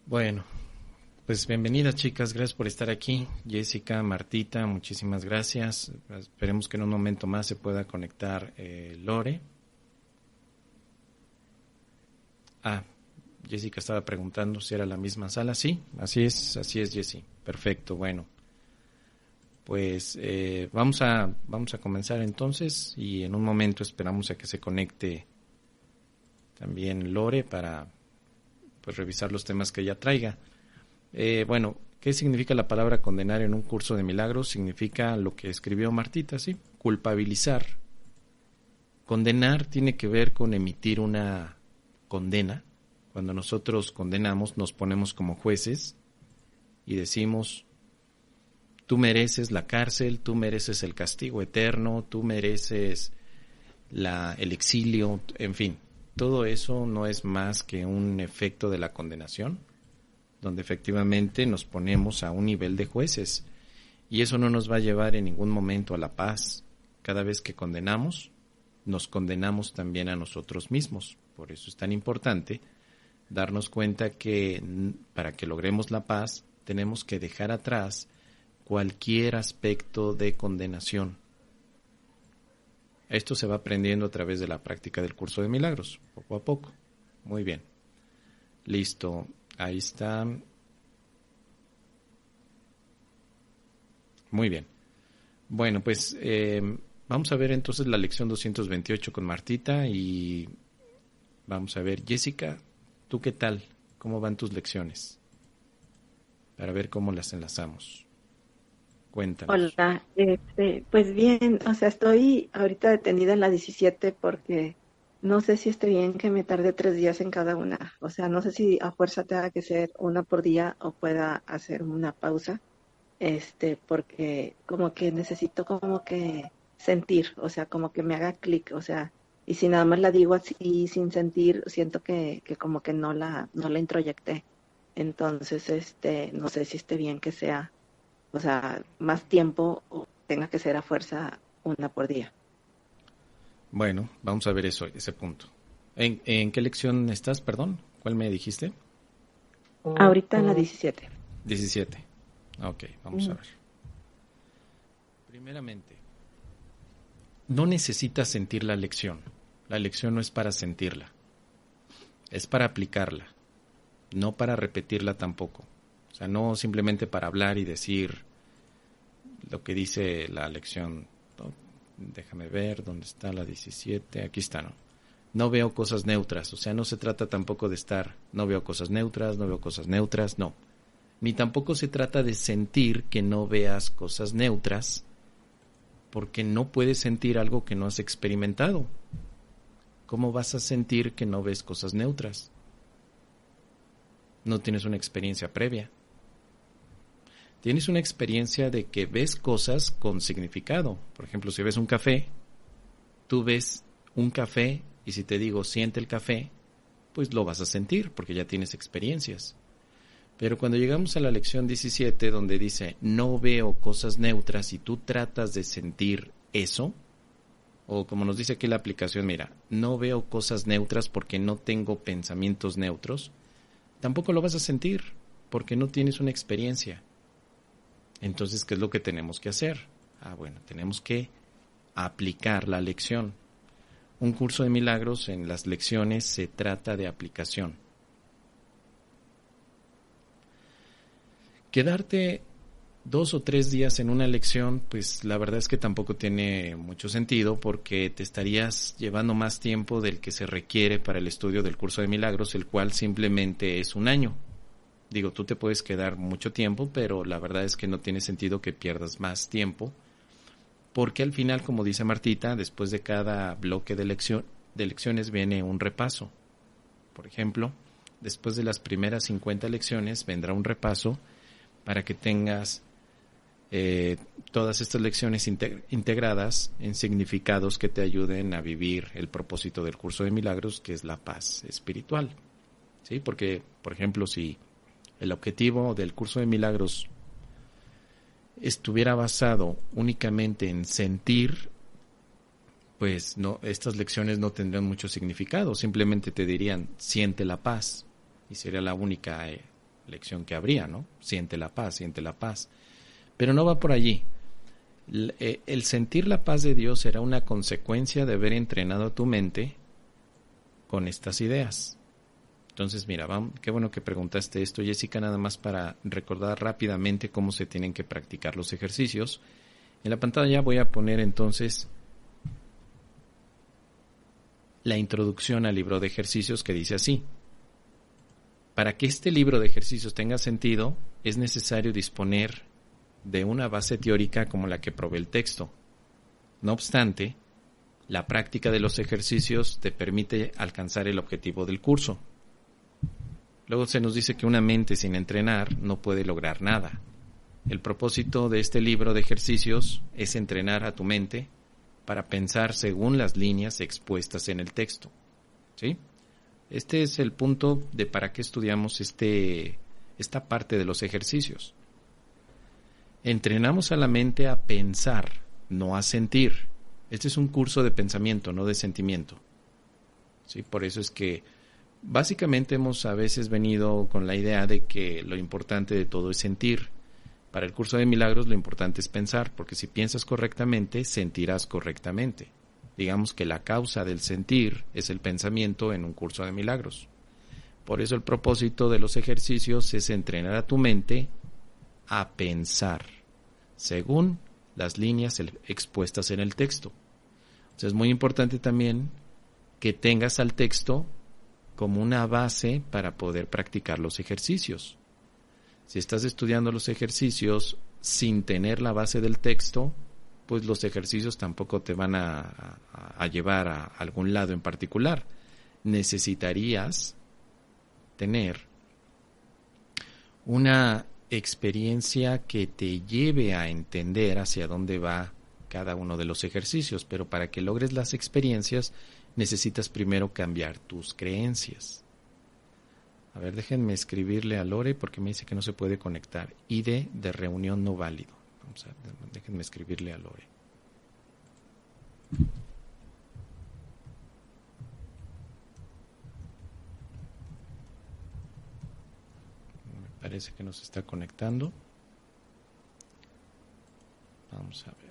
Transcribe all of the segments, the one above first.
Bueno, pues bienvenidas chicas, gracias por estar aquí. Jessica, Martita, muchísimas gracias. Esperemos que en un momento más se pueda conectar Lore. Jessica estaba preguntando si era la misma sala. Sí, así es Jessie. Perfecto, bueno. Pues vamos a comenzar entonces y en un momento esperamos a que se conecte también Lore para pues revisar los temas que ella traiga. Bueno, ¿qué significa la palabra condenar en un curso de milagros? Significa lo que escribió Martita, ¿sí? Culpabilizar. Condenar tiene que ver con emitir una condena. Cuando nosotros condenamos, nos ponemos como jueces y decimos: tú mereces la cárcel, tú mereces el castigo eterno, tú mereces el exilio, en fin. Todo eso no es más que un efecto de la condenación, donde efectivamente nos ponemos a un nivel de jueces. Y eso no nos va a llevar en ningún momento a la paz. Cada vez que condenamos, nos condenamos también a nosotros mismos. Por eso es tan importante darnos cuenta que para que logremos la paz, tenemos que dejar atrás cualquier aspecto de condenación. Esto se va aprendiendo a través de la práctica del curso de milagros, poco a poco. Muy bien. Listo. Ahí está. Muy bien. Bueno, pues vamos a ver entonces la lección 228 con Martita y vamos a ver, Jessica, ¿tú qué tal? ¿Cómo van tus lecciones? Para ver cómo las enlazamos. Cuéntanos. Hola, pues bien, o sea, estoy ahorita detenida en la 17 porque no sé si esté bien que me tarde 3 días en cada una. O sea, no sé si a fuerza tenga que ser una por día o pueda hacer una pausa, porque como que necesito como que sentir, o sea, como que me haga clic, o sea, y si nada más la digo así sin sentir, siento que como que no la introyecté. Entonces, no sé si esté bien que sea, o sea, más tiempo o tenga que ser a fuerza una por día. Bueno, vamos a ver ese punto. ¿En qué lección estás, perdón? ¿Cuál me dijiste? Ahorita en la 17. 17. Ok, vamos a ver. Primeramente, no necesitas sentir la lección. La lección no es para sentirla. Es para aplicarla. No para repetirla tampoco. O sea, no simplemente para hablar y decir lo que dice la lección. No, déjame ver dónde está la 17. Aquí está, ¿no? No veo cosas neutras. O sea, no se trata tampoco de estar, no veo cosas neutras, no veo cosas neutras, no. Ni tampoco se trata de sentir que no veas cosas neutras, porque no puedes sentir algo que no has experimentado. ¿Cómo vas a sentir que no ves cosas neutras? No tienes una experiencia previa. Tienes una experiencia de que ves cosas con significado. Por ejemplo, si ves un café, tú ves un café y si te digo siente el café, pues lo vas a sentir porque ya tienes experiencias. Pero cuando llegamos a la lección 17 donde dice no veo cosas neutras y tú tratas de sentir eso, o como nos dice aquí la aplicación, mira, no veo cosas neutras porque no tengo pensamientos neutros, tampoco lo vas a sentir porque no tienes una experiencia. Entonces, ¿qué es lo que tenemos que hacer? Bueno, tenemos que aplicar la lección. Un curso de milagros, en las lecciones se trata de aplicación. Quedarte 2 o 3 días en una lección, pues la verdad es que tampoco tiene mucho sentido porque te estarías llevando más tiempo del que se requiere para el estudio del curso de milagros, el cual simplemente es 1 año. Digo, tú te puedes quedar mucho tiempo, pero la verdad es que no tiene sentido que pierdas más tiempo, porque al final, como dice Martita, después de cada bloque de lecciones viene un repaso. Por ejemplo, después de las primeras 50 lecciones vendrá un repaso para que tengas todas estas lecciones integradas en significados que te ayuden a vivir el propósito del curso de milagros, que es la paz espiritual. ¿Sí? Porque, por ejemplo, si el objetivo del curso de milagros estuviera basado únicamente en sentir, pues no, estas lecciones no tendrían mucho significado. Simplemente te dirían, siente la paz, y sería la única lección que habría, ¿no? Siente la paz, siente la paz. Pero no va por allí. El sentir la paz de Dios será una consecuencia de haber entrenado a tu mente con estas ideas. Entonces, mira, qué bueno que preguntaste esto, Jessica, nada más para recordar rápidamente cómo se tienen que practicar los ejercicios. En la pantalla voy a poner entonces la introducción al libro de ejercicios que dice así. Para que este libro de ejercicios tenga sentido, es necesario disponer de una base teórica como la que provee el texto. No obstante, la práctica de los ejercicios te permite alcanzar el objetivo del curso. Luego se nos dice que una mente sin entrenar no puede lograr nada. El propósito de este libro de ejercicios es entrenar a tu mente para pensar según las líneas expuestas en el texto. ¿Sí? Este es el punto de para qué estudiamos esta parte de los ejercicios. Entrenamos a la mente a pensar, no a sentir. Este es un curso de pensamiento, no de sentimiento. ¿Sí? Por eso es que básicamente hemos a veces venido con la idea de que lo importante de todo es sentir. Para el curso de milagros lo importante es pensar, porque si piensas correctamente, sentirás correctamente. Digamos que la causa del sentir es el pensamiento en un curso de milagros. Por eso el propósito de los ejercicios es entrenar a tu mente a pensar, según las líneas expuestas en el texto. Entonces es muy importante también que tengas al texto como una base para poder practicar los ejercicios. Si estás estudiando los ejercicios sin tener la base del texto, pues los ejercicios tampoco te van a llevar a algún lado en particular. Necesitarías tener una experiencia que te lleve a entender hacia dónde va cada uno de los ejercicios, pero para que logres las experiencias necesitas primero cambiar tus creencias. A ver, déjenme escribirle a Lore porque me dice que no se puede conectar. ID de reunión no válido. Vamos a ver, déjenme escribirle a Lore. Me parece que no se está conectando. Vamos a ver.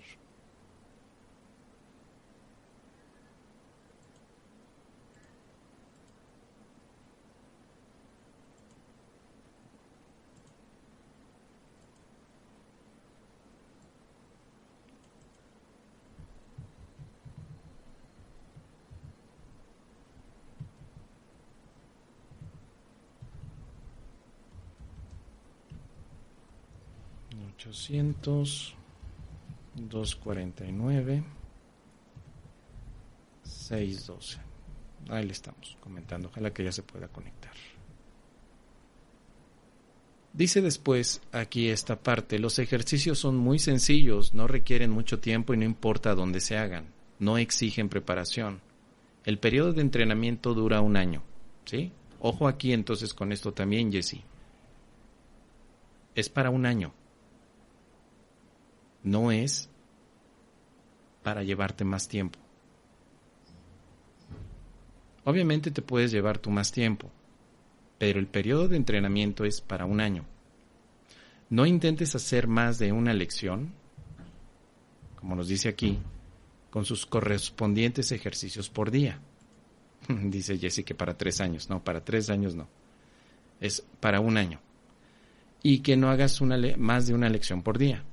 $800, 249, 612. Ahí le estamos comentando. Ojalá que ya se pueda conectar. Dice después aquí esta parte: los ejercicios son muy sencillos, no requieren mucho tiempo y no importa dónde se hagan. No exigen preparación. El periodo de entrenamiento dura 1 año. ¿Sí? Ojo aquí entonces con esto también, Jessy. Es para 1 año. No es para llevarte más tiempo. Obviamente te puedes llevar tú más tiempo, pero el periodo de entrenamiento es para 1 año. No intentes hacer más de una lección, como nos dice aquí, con sus correspondientes ejercicios por día. Dice Jessy que para 3 años. No, para 3 años no. Es para 1 año. Y que no hagas más de una lección por día.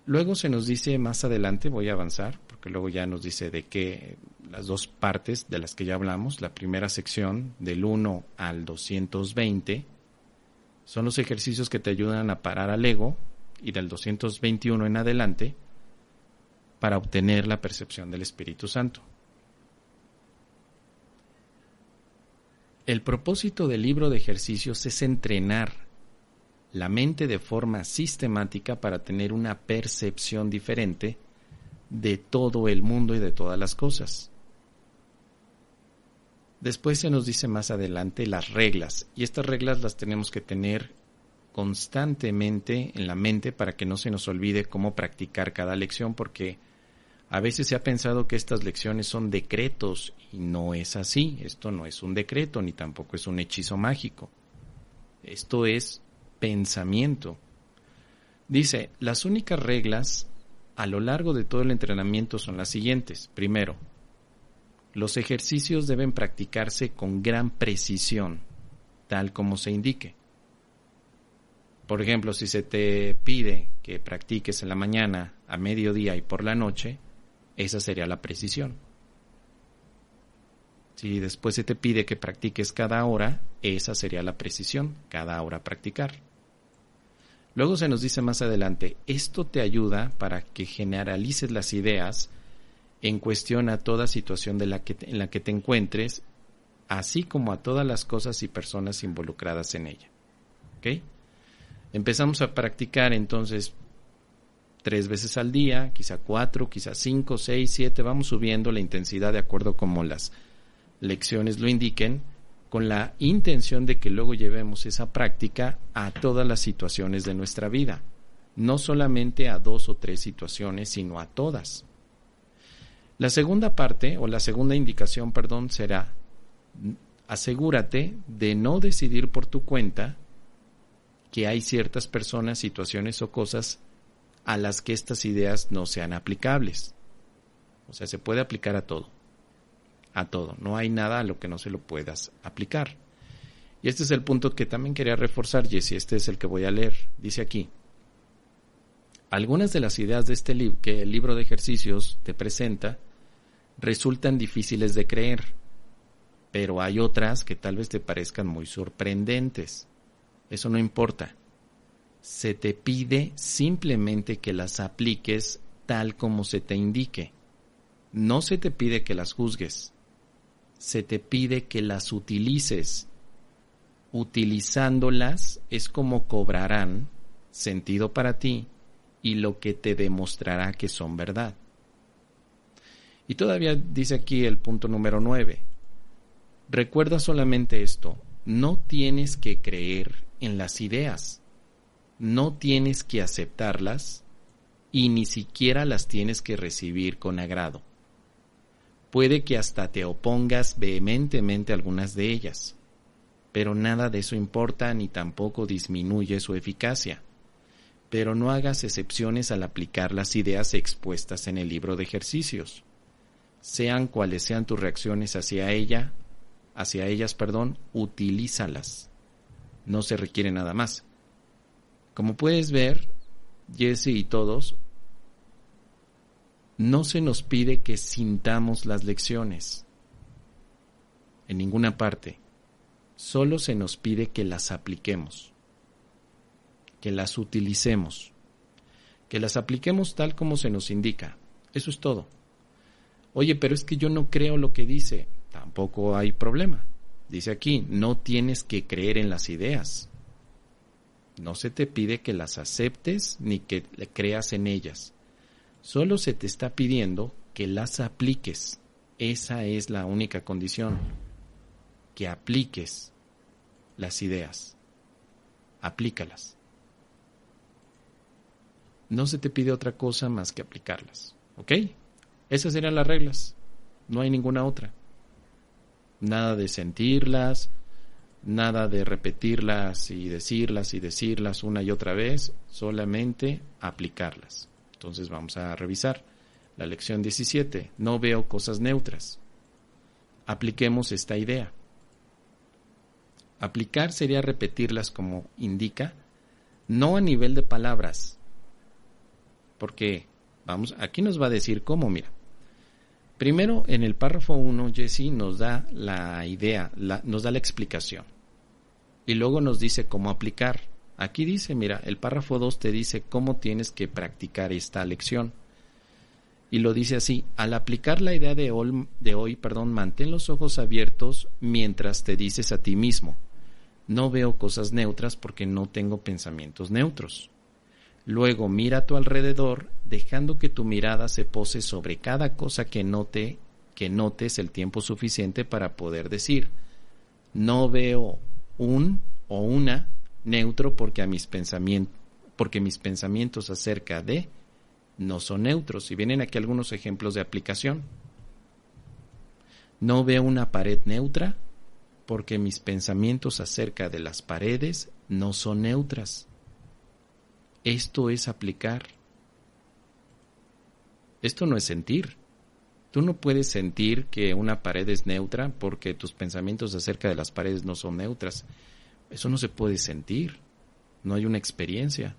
Luego se nos dice más adelante, voy a avanzar, porque luego ya nos dice de qué las 2 partes de las que ya hablamos. La primera sección, del 1 al 220, son los ejercicios que te ayudan a parar al ego, y del 221 en adelante, para obtener la percepción del Espíritu Santo. El propósito del libro de ejercicios es entrenar la mente de forma sistemática para tener una percepción diferente de todo el mundo y de todas las cosas. Después se nos dice más adelante las reglas, y estas reglas las tenemos que tener constantemente en la mente para que no se nos olvide cómo practicar cada lección, porque a veces se ha pensado que estas lecciones son decretos y no es así. Esto no es un decreto ni tampoco es un hechizo mágico. Esto es pensamiento. Dice, las únicas reglas a lo largo de todo el entrenamiento son las siguientes. Primero, los ejercicios deben practicarse con gran precisión, tal como se indique. Por ejemplo, si se te pide que practiques en la mañana, a mediodía y por la noche, esa sería la precisión. Si después se te pide que practiques cada hora, esa sería la precisión, cada hora practicar. Luego se nos dice más adelante, esto te ayuda para que generalices las ideas en cuestión a toda situación en la que te encuentres, así como a todas las cosas y personas involucradas en ella. ¿Ok? Empezamos a practicar entonces 3 veces al día, quizá 4, quizá 5, 6, 7, vamos subiendo la intensidad de acuerdo como las lecciones lo indiquen, con la intención de que luego llevemos esa práctica a todas las situaciones de nuestra vida, no solamente a 2 o 3 situaciones, sino a todas. La segunda parte, o la segunda indicación, será, asegúrate de no decidir por tu cuenta que hay ciertas personas, situaciones o cosas a las que estas ideas no sean aplicables. O sea, se puede aplicar a todo. A todo. No hay nada a lo que no se lo puedas aplicar. Y este es el punto que también quería reforzar, Jesse. Este es el que voy a leer. Dice aquí, algunas de las ideas de este libro que el libro de ejercicios te presenta resultan difíciles de creer, pero hay otras que tal vez te parezcan muy sorprendentes. Eso no importa. Se te pide simplemente que las apliques tal como se te indique. No se te pide que las juzgues. Se te pide que las utilices. Utilizándolas es como cobrarán sentido para ti y lo que te demostrará que son verdad. Y todavía dice aquí el punto número 9. Recuerda solamente esto, no tienes que creer en las ideas, no tienes que aceptarlas y ni siquiera las tienes que recibir con agrado. Puede que hasta te opongas vehementemente a algunas de ellas, pero nada de eso importa ni tampoco disminuye su eficacia. Pero no hagas excepciones al aplicar las ideas expuestas en el libro de ejercicios. Sean cuales sean tus reacciones hacia ellas, utilízalas. No se requiere nada más. Como puedes ver, Jesse y todos, no se nos pide que sintamos las lecciones en ninguna parte. Solo se nos pide que las apliquemos, que las utilicemos, que las apliquemos tal como se nos indica. Eso es todo. Oye, pero es que yo no creo lo que dice. Tampoco hay problema. Dice aquí, no tienes que creer en las ideas. No se te pide que las aceptes ni que creas en ellas. Solo se te está pidiendo que las apliques. Esa es la única condición. Que apliques las ideas. Aplícalas. No se te pide otra cosa más que aplicarlas. ¿Ok? Esas serían las reglas. No hay ninguna otra. Nada de sentirlas, nada de repetirlas y decirlas una y otra vez, solamente aplicarlas. Entonces vamos a revisar la lección 17. No veo cosas neutras. Apliquemos esta idea. Aplicar sería repetirlas como indica, no a nivel de palabras. Porque, aquí nos va a decir cómo, mira. Primero, en el párrafo 1, Jesse nos da la idea, nos da la explicación. Y luego nos dice cómo aplicar. Aquí dice, mira, el párrafo 2 te dice cómo tienes que practicar esta lección. Y lo dice así, al aplicar la idea de hoy, mantén los ojos abiertos mientras te dices a ti mismo, no veo cosas neutras porque no tengo pensamientos neutros. Luego mira a tu alrededor, dejando que tu mirada se pose sobre cada cosa que notes el tiempo suficiente para poder decir, no veo un o una neutro porque mis pensamientos acerca de no son neutros. Y vienen aquí algunos ejemplos de aplicación. No veo una pared neutra porque mis pensamientos acerca de las paredes no son neutras. Esto es aplicar. Esto no es sentir. Tú no puedes sentir que una pared es neutra porque tus pensamientos acerca de las paredes no son neutras. Eso no se puede sentir. No hay una experiencia.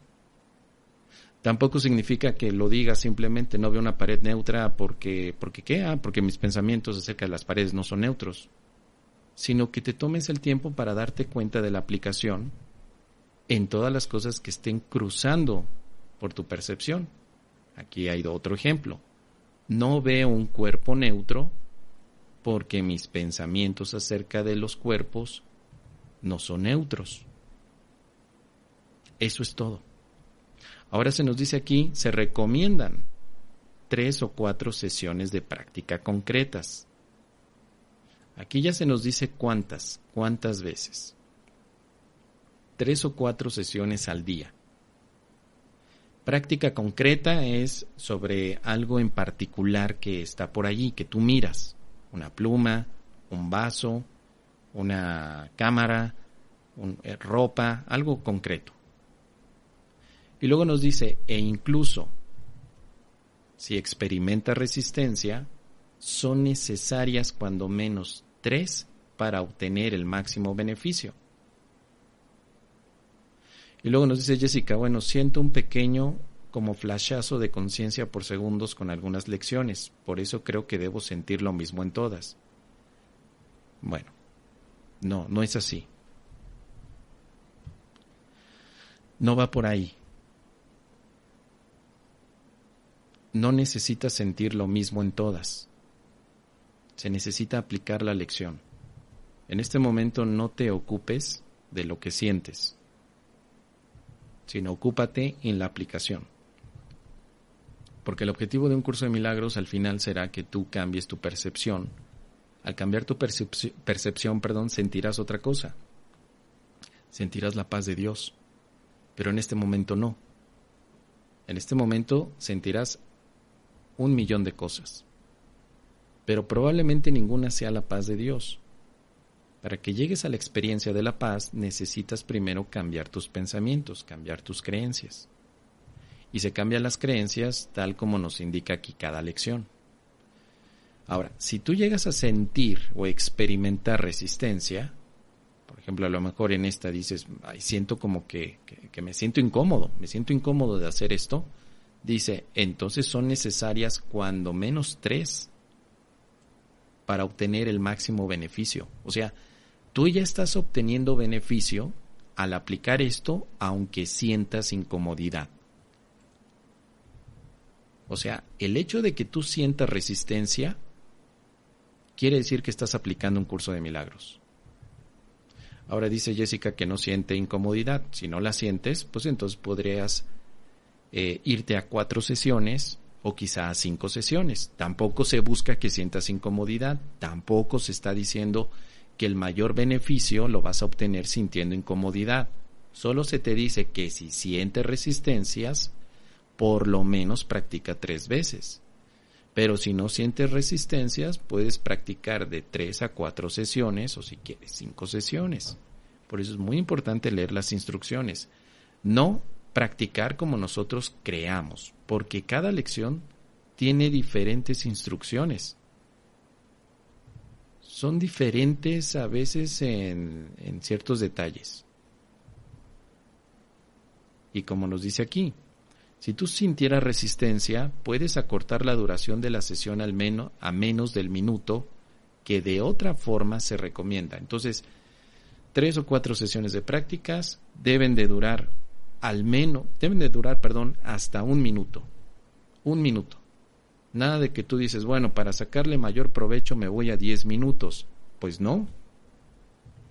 Tampoco significa que lo digas simplemente, no veo una pared neutra porque ¿qué? Porque mis pensamientos acerca de las paredes no son neutros. Sino que te tomes el tiempo para darte cuenta de la aplicación en todas las cosas que estén cruzando por tu percepción. Aquí hay otro ejemplo. No veo un cuerpo neutro porque mis pensamientos acerca de los cuerpos no son neutros. Eso es todo. Ahora se nos dice aquí, se recomiendan 3 o 4 sesiones de práctica concretas. Aquí ya se nos dice cuántas veces. 3 o 4 sesiones al día. Práctica concreta es sobre algo en particular que está por allí, que tú miras. Una pluma, un vaso, una cámara, ropa, algo concreto. Y luego nos dice, e incluso si experimenta resistencia, son necesarias cuando menos 3 para obtener el máximo beneficio. Y luego nos dice Jessica, bueno, siento un pequeño como flashazo de conciencia por segundos con algunas lecciones, por eso creo que debo sentir lo mismo en todas. Bueno, no es así. No va por ahí. No necesitas sentir lo mismo en todas. Se necesita aplicar la lección. En este momento no te ocupes de lo que sientes, sino ocúpate en la aplicación. Porque el objetivo de un curso de milagros al final será que tú cambies tu percepción. Al cambiar tu percepción, sentirás otra cosa. Sentirás la paz de Dios. Pero en este momento no. En este momento sentirás 1,000,000 de cosas. Pero probablemente ninguna sea la paz de Dios. Para que llegues a la experiencia de la paz, necesitas primero cambiar tus pensamientos, cambiar tus creencias. Y se cambian las creencias tal como nos indica aquí cada lección. Ahora, si tú llegas a sentir o experimentar resistencia, por ejemplo, a lo mejor en esta dices, siento como que me siento incómodo de hacer esto, dice, entonces son necesarias cuando menos 3 para obtener el máximo beneficio. O sea, tú ya estás obteniendo beneficio al aplicar esto, aunque sientas incomodidad. O sea, el hecho de que tú sientas resistencia quiere decir que estás aplicando un curso de milagros. Ahora dice Jessica que no siente incomodidad. Si no la sientes, pues entonces podrías irte a 4 sesiones o quizá a 5 sesiones. Tampoco se busca que sientas incomodidad. Tampoco se está diciendo que el mayor beneficio lo vas a obtener sintiendo incomodidad. Solo se te dice que si sientes resistencias, por lo menos practica 3 veces. Pero si no sientes resistencias, puedes practicar de 3 a 4 sesiones o si quieres 5 sesiones. Por eso es muy importante leer las instrucciones. No practicar como nosotros creamos, porque cada lección tiene diferentes instrucciones. Son diferentes a veces en ciertos detalles. Y como nos dice aquí, si tú sintieras resistencia, puedes acortar la duración de la sesión a menos del minuto, que de otra forma se recomienda. Entonces, 3 o 4 sesiones de prácticas deben de durar hasta 1 minuto. 1 minuto. Nada de que tú dices, bueno, para sacarle mayor provecho me voy a 10 minutos. Pues no.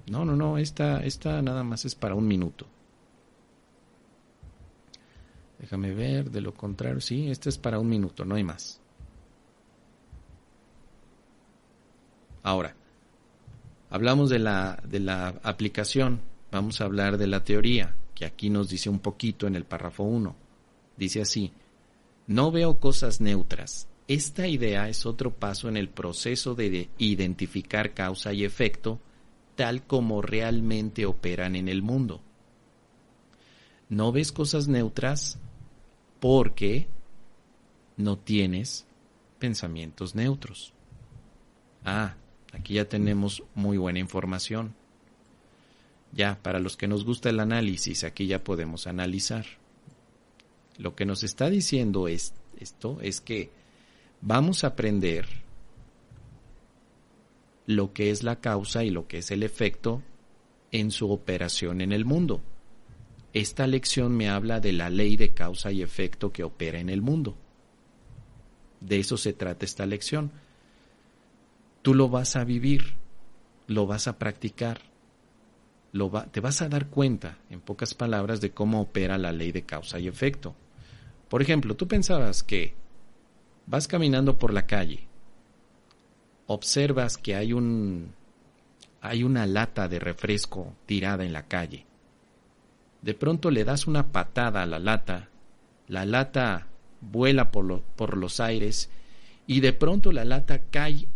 No, esta nada más es para 1 minuto. Déjame ver, de lo contrario, sí, esta es para 1 minuto, no hay más. Ahora, hablamos de la aplicación, vamos a hablar de la teoría, que aquí nos dice un poquito en el párrafo 1. Dice así, no veo cosas neutras. Esta idea es otro paso en el proceso de identificar causa y efecto tal como realmente operan en el mundo. No ves cosas neutras porque no tienes pensamientos neutros. Aquí ya tenemos muy buena información. Ya, para los que nos gusta el análisis, aquí ya podemos analizar. Lo que nos está diciendo esto es que vamos a aprender lo que es la causa y lo que es el efecto en su operación en el mundo. Esta lección me habla de la ley de causa y efecto que opera en el mundo. De eso se trata esta lección. Tú lo vas a vivir, lo vas a practicar, te vas a dar cuenta, en pocas palabras, de cómo opera la ley de causa y efecto. Por ejemplo, tú pensabas que vas caminando por la calle, observas que hay una lata de refresco tirada en la calle. De pronto le das una patada a la lata vuela por los aires y de pronto la lata cae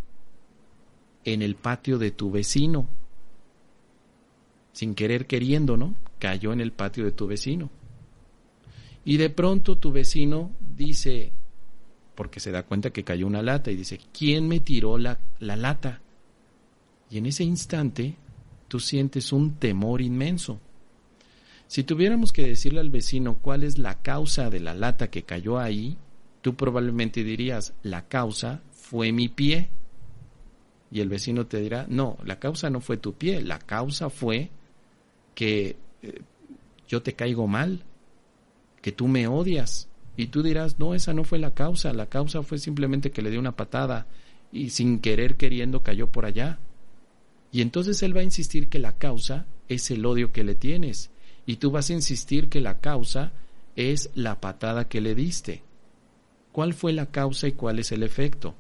en el patio de tu vecino. Sin querer queriendo, ¿no? Cayó en el patio de tu vecino. Y de pronto tu vecino dice, porque se da cuenta que cayó una lata, y dice, ¿quién me tiró la lata? Y en ese instante tú sientes un temor inmenso. Si tuviéramos que decirle al vecino cuál es la causa de la lata que cayó ahí, tú probablemente dirías, la causa fue mi pie. Y el vecino te dirá, no, la causa no fue tu pie, la causa fue que yo te caigo mal, que tú me odias. Y tú dirás, no, esa no fue la causa fue simplemente que le di una patada y sin querer queriendo cayó por allá. Y entonces él va a insistir que la causa es el odio que le tienes. Y tú vas a insistir que la causa es la patada que le diste. ¿Cuál fue la causa y cuál es el efecto?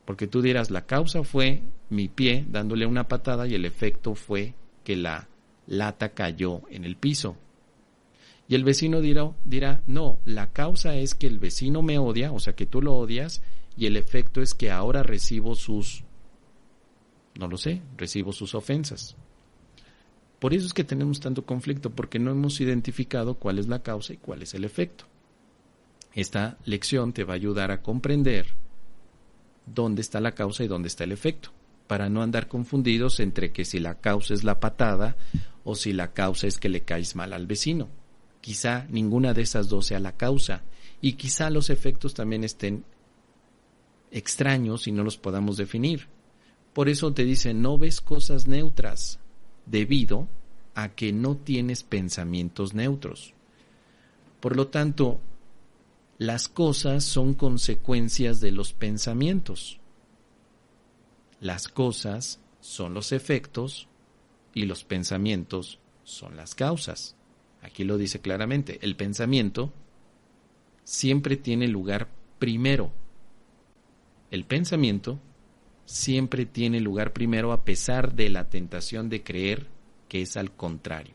Porque tú dirás, la causa fue mi pie dándole una patada y el efecto fue que la lata cayó en el piso. Y el vecino dirá, no, la causa es que el vecino me odia, o sea que tú lo odias, y el efecto es que ahora recibo sus ofensas. Por eso es que tenemos tanto conflicto, porque no hemos identificado cuál es la causa y cuál es el efecto. Esta lección te va a ayudar a comprender dónde está la causa y dónde está el efecto, para no andar confundidos entre que si la causa es la patada o si la causa es que le caes mal al vecino. Quizá ninguna de esas dos sea la causa y quizá los efectos también estén extraños y no los podamos definir. Por eso te dice, no ves cosas neutras, debido a que no tienes pensamientos neutros. Por lo tanto, las cosas son consecuencias de los pensamientos. Las cosas son los efectos y los pensamientos son las causas. Aquí lo dice claramente, el pensamiento siempre tiene lugar primero. El pensamiento siempre tiene lugar primero a pesar de la tentación de creer que es al contrario.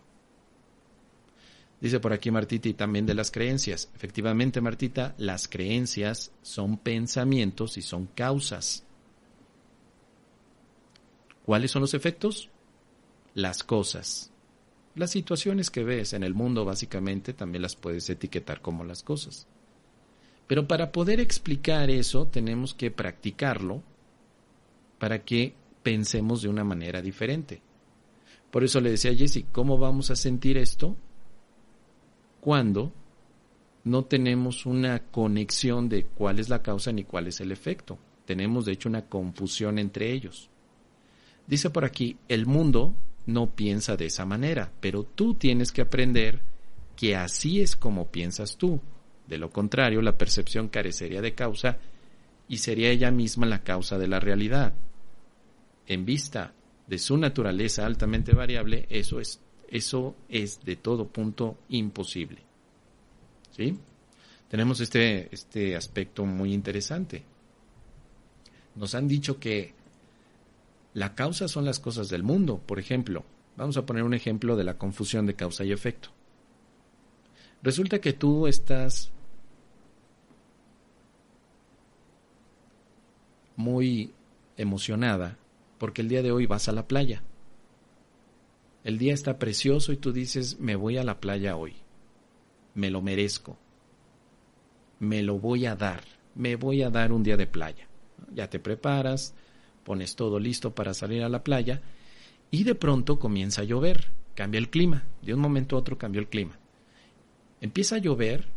Dice por aquí Martita, y también de las creencias. Efectivamente, Martita, las creencias son pensamientos y son causas. ¿Cuáles son los efectos? Las cosas. Las situaciones que ves en el mundo, básicamente, también las puedes etiquetar como las cosas. Pero para poder explicar eso, tenemos que practicarlo para que pensemos de una manera diferente. Por eso le decía a Jessy, ¿cómo vamos a sentir esto cuando no tenemos una conexión de cuál es la causa ni cuál es el efecto? Tenemos, de hecho, una confusión entre ellos. Dice por aquí, el mundo no piensa de esa manera, pero tú tienes que aprender que así es como piensas tú. De lo contrario, la percepción carecería de causa y sería ella misma la causa de la realidad. En vista de su naturaleza altamente variable, eso es de todo punto imposible. ¿Sí? Tenemos este aspecto muy interesante. Nos han dicho que la causa son las cosas del mundo. Por ejemplo, vamos a poner un ejemplo de la confusión de causa y efecto. Resulta que tú estás muy emocionada porque el día de hoy vas a la playa. El día está precioso y tú dices, me voy a la playa hoy. Me lo merezco. Me lo voy a dar. Me voy a dar un día de playa. Ya te preparas, pones todo listo para salir a la playa y de pronto comienza a llover. Cambia el clima. De un momento a otro cambió el clima. Empieza a llover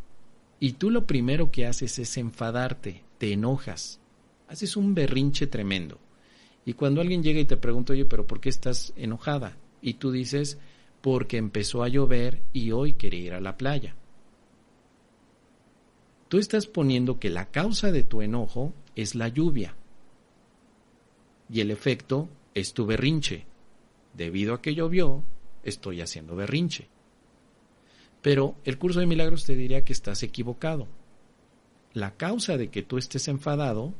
y tú lo primero que haces es enfadarte, te enojas, haces un berrinche tremendo. Y cuando alguien llega y te pregunta, oye, pero ¿por qué estás enojada? Y tú dices, porque empezó a llover y hoy quería ir a la playa. Tú estás poniendo que la causa de tu enojo es la lluvia y el efecto es tu berrinche. Debido a que llovió, estoy haciendo berrinche. Pero el curso de milagros te diría que estás equivocado. La causa de que tú estés enfadado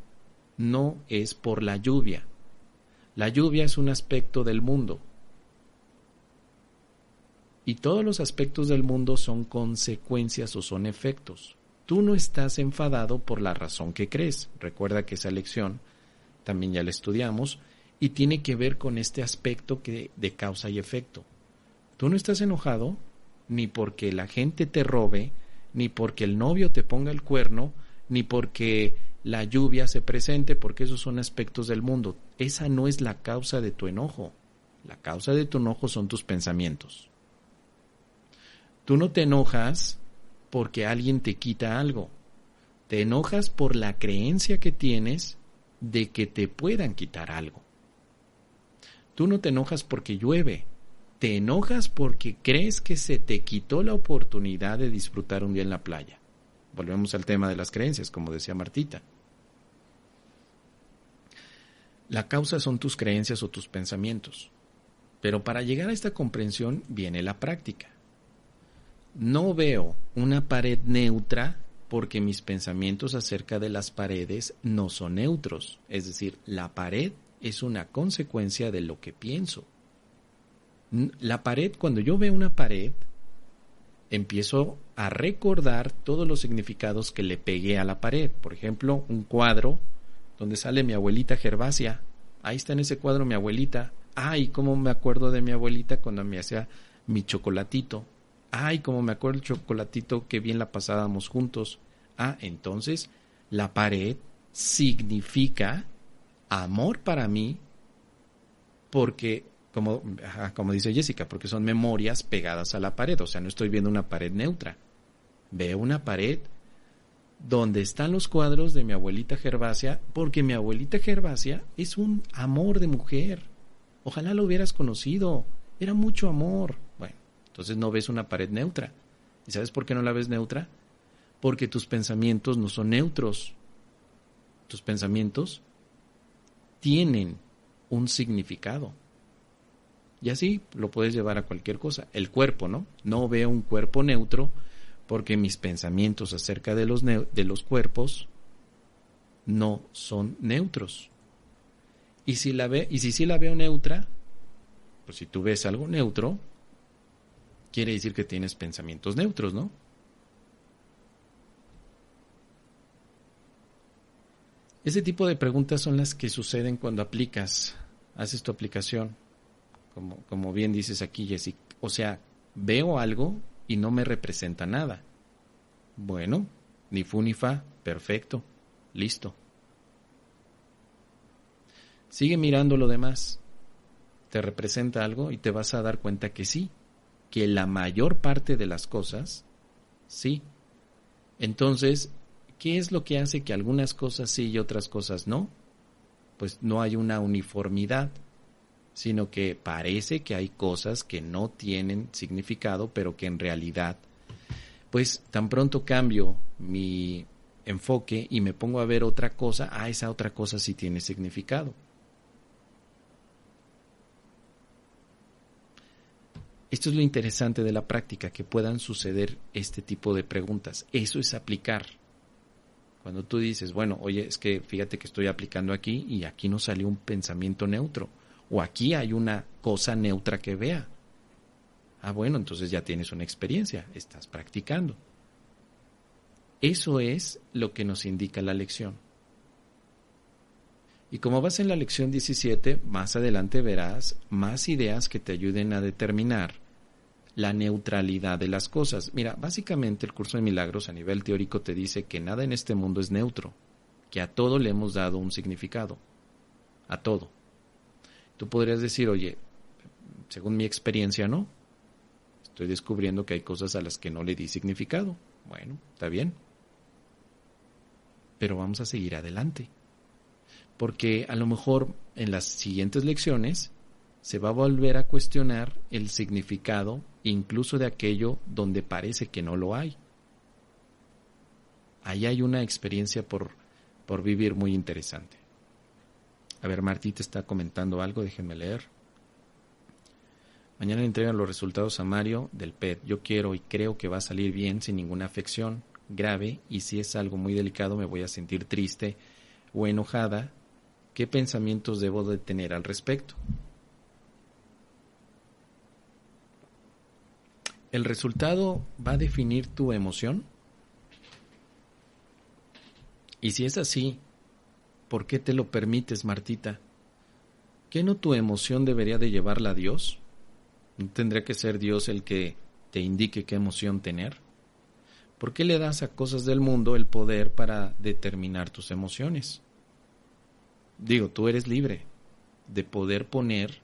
no es por la lluvia. La lluvia es un aspecto del mundo. Y todos los aspectos del mundo son consecuencias o son efectos. Tú no estás enfadado por la razón que crees. Recuerda que esa lección también ya la estudiamos y tiene que ver con este aspecto de causa y efecto. Tú no estás enojado ni porque la gente te robe, ni porque el novio te ponga el cuerno, ni porque la lluvia se presente, porque esos son aspectos del mundo. Esa no es la causa de tu enojo. La causa de tu enojo son tus pensamientos. Tú no te enojas porque alguien te quita algo. Te enojas por la creencia que tienes de que te puedan quitar algo. Tú no te enojas porque llueve. Te enojas porque crees que se te quitó la oportunidad de disfrutar un día en la playa. Volvemos al tema de las creencias, como decía Martita. La causa son tus creencias o tus pensamientos. Pero para llegar a esta comprensión viene la práctica. No veo una pared neutra porque mis pensamientos acerca de las paredes no son neutros. Es decir, la pared es una consecuencia de lo que pienso. La pared, cuando yo veo una pared, empiezo a recordar todos los significados que le pegué a la pared. Por ejemplo, un cuadro donde sale mi abuelita Gervasia. Ahí está en ese cuadro mi abuelita. Ay, cómo me acuerdo de mi abuelita cuando me hacía mi chocolatito. Ay, cómo me acuerdo el chocolatito, qué bien la pasábamos juntos. Ah, entonces la pared significa amor para mí porque, como dice Jessica, porque son memorias pegadas a la pared. O sea, no estoy viendo una pared neutra. Veo una pared donde están los cuadros de mi abuelita Gervasia, porque mi abuelita Gervasia es un amor de mujer. Ojalá lo hubieras conocido. Era mucho amor. Bueno, entonces no ves una pared neutra. ¿Y sabes por qué no la ves neutra? Porque tus pensamientos no son neutros. Tus pensamientos tienen un significado. Y así lo puedes llevar a cualquier cosa. El cuerpo, ¿no? No veo un cuerpo neutro porque mis pensamientos acerca de los cuerpos no son neutros. Y si sí la veo neutra, pues si tú ves algo neutro, quiere decir que tienes pensamientos neutros, ¿no? Ese tipo de preguntas son las que suceden cuando haces tu aplicación, como bien dices aquí, Jessica. O sea, veo algo y no me representa nada. Bueno, ni fu ni fa, perfecto, listo. Sigue mirando lo demás. Te representa algo y te vas a dar cuenta que sí, que la mayor parte de las cosas, sí. Entonces, ¿qué es lo que hace que algunas cosas sí y otras cosas no? Pues no hay una uniformidad, sino que parece que hay cosas que no tienen significado, pero que en realidad, pues tan pronto cambio mi enfoque y me pongo a ver otra cosa, esa otra cosa sí tiene significado. Esto es lo interesante de la práctica, que puedan suceder este tipo de preguntas. Eso es aplicar. Cuando tú dices, bueno, oye, es que fíjate que estoy aplicando aquí y aquí no salió un pensamiento neutro. O aquí hay una cosa neutra que vea. Bueno, entonces ya tienes una experiencia, estás practicando. Eso es lo que nos indica la lección. Y como vas en la lección 17, más adelante verás más ideas que te ayuden a determinar la neutralidad de las cosas. Mira, básicamente el curso de milagros a nivel teórico te dice que nada en este mundo es neutro, que a todo le hemos dado un significado, a todo. Tú podrías decir, oye, según mi experiencia, no. Estoy descubriendo que hay cosas a las que no le di significado. Bueno, está bien. Pero vamos a seguir adelante. Porque a lo mejor en las siguientes lecciones se va a volver a cuestionar el significado incluso de aquello donde parece que no lo hay. Ahí hay una experiencia por vivir muy interesante. A ver, Martita está comentando algo, déjenme leer. Mañana le entregan los resultados a Mario del PET. Yo quiero y creo que va a salir bien sin ninguna afección grave, y si es algo muy delicado me voy a sentir triste o enojada. ¿Qué pensamientos debo de tener al respecto? ¿El resultado va a definir tu emoción? Y si es así, ¿por qué te lo permites, Martita? ¿Qué no tu emoción debería de llevarla a Dios? ¿No tendría que ser Dios el que te indique qué emoción tener? ¿Por qué le das a cosas del mundo el poder para determinar tus emociones? Digo, tú eres libre de poder poner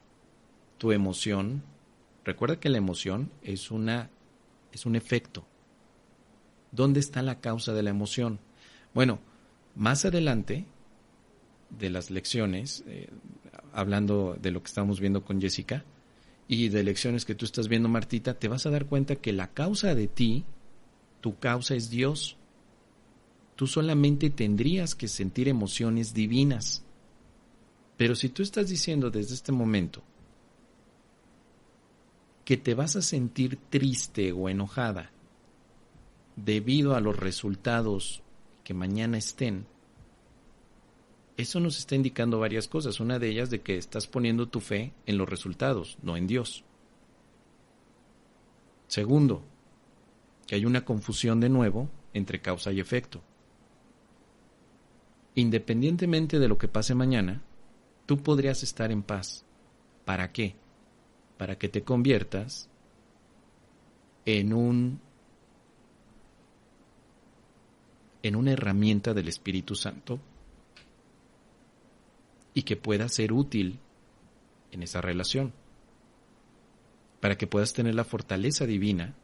tu emoción. Recuerda que la emoción es un efecto. ¿Dónde está la causa de la emoción? Bueno, más adelante de las lecciones, hablando de lo que estamos viendo con Jessica y de lecciones que tú estás viendo, Martita, te vas a dar cuenta que la causa de ti, tu causa es Dios. Tú solamente tendrías que sentir emociones divinas. Pero si tú estás diciendo desde este momento que te vas a sentir triste o enojada debido a los resultados que mañana estén, eso nos está indicando varias cosas. Una de ellas de que estás poniendo tu fe en los resultados, no en Dios. Segundo, que hay una confusión de nuevo entre causa y efecto. Independientemente de lo que pase mañana, tú podrías estar en paz. ¿Para qué? Para que te conviertas en una herramienta del Espíritu Santo y que pueda ser útil en esa relación, para que puedas tener la fortaleza divina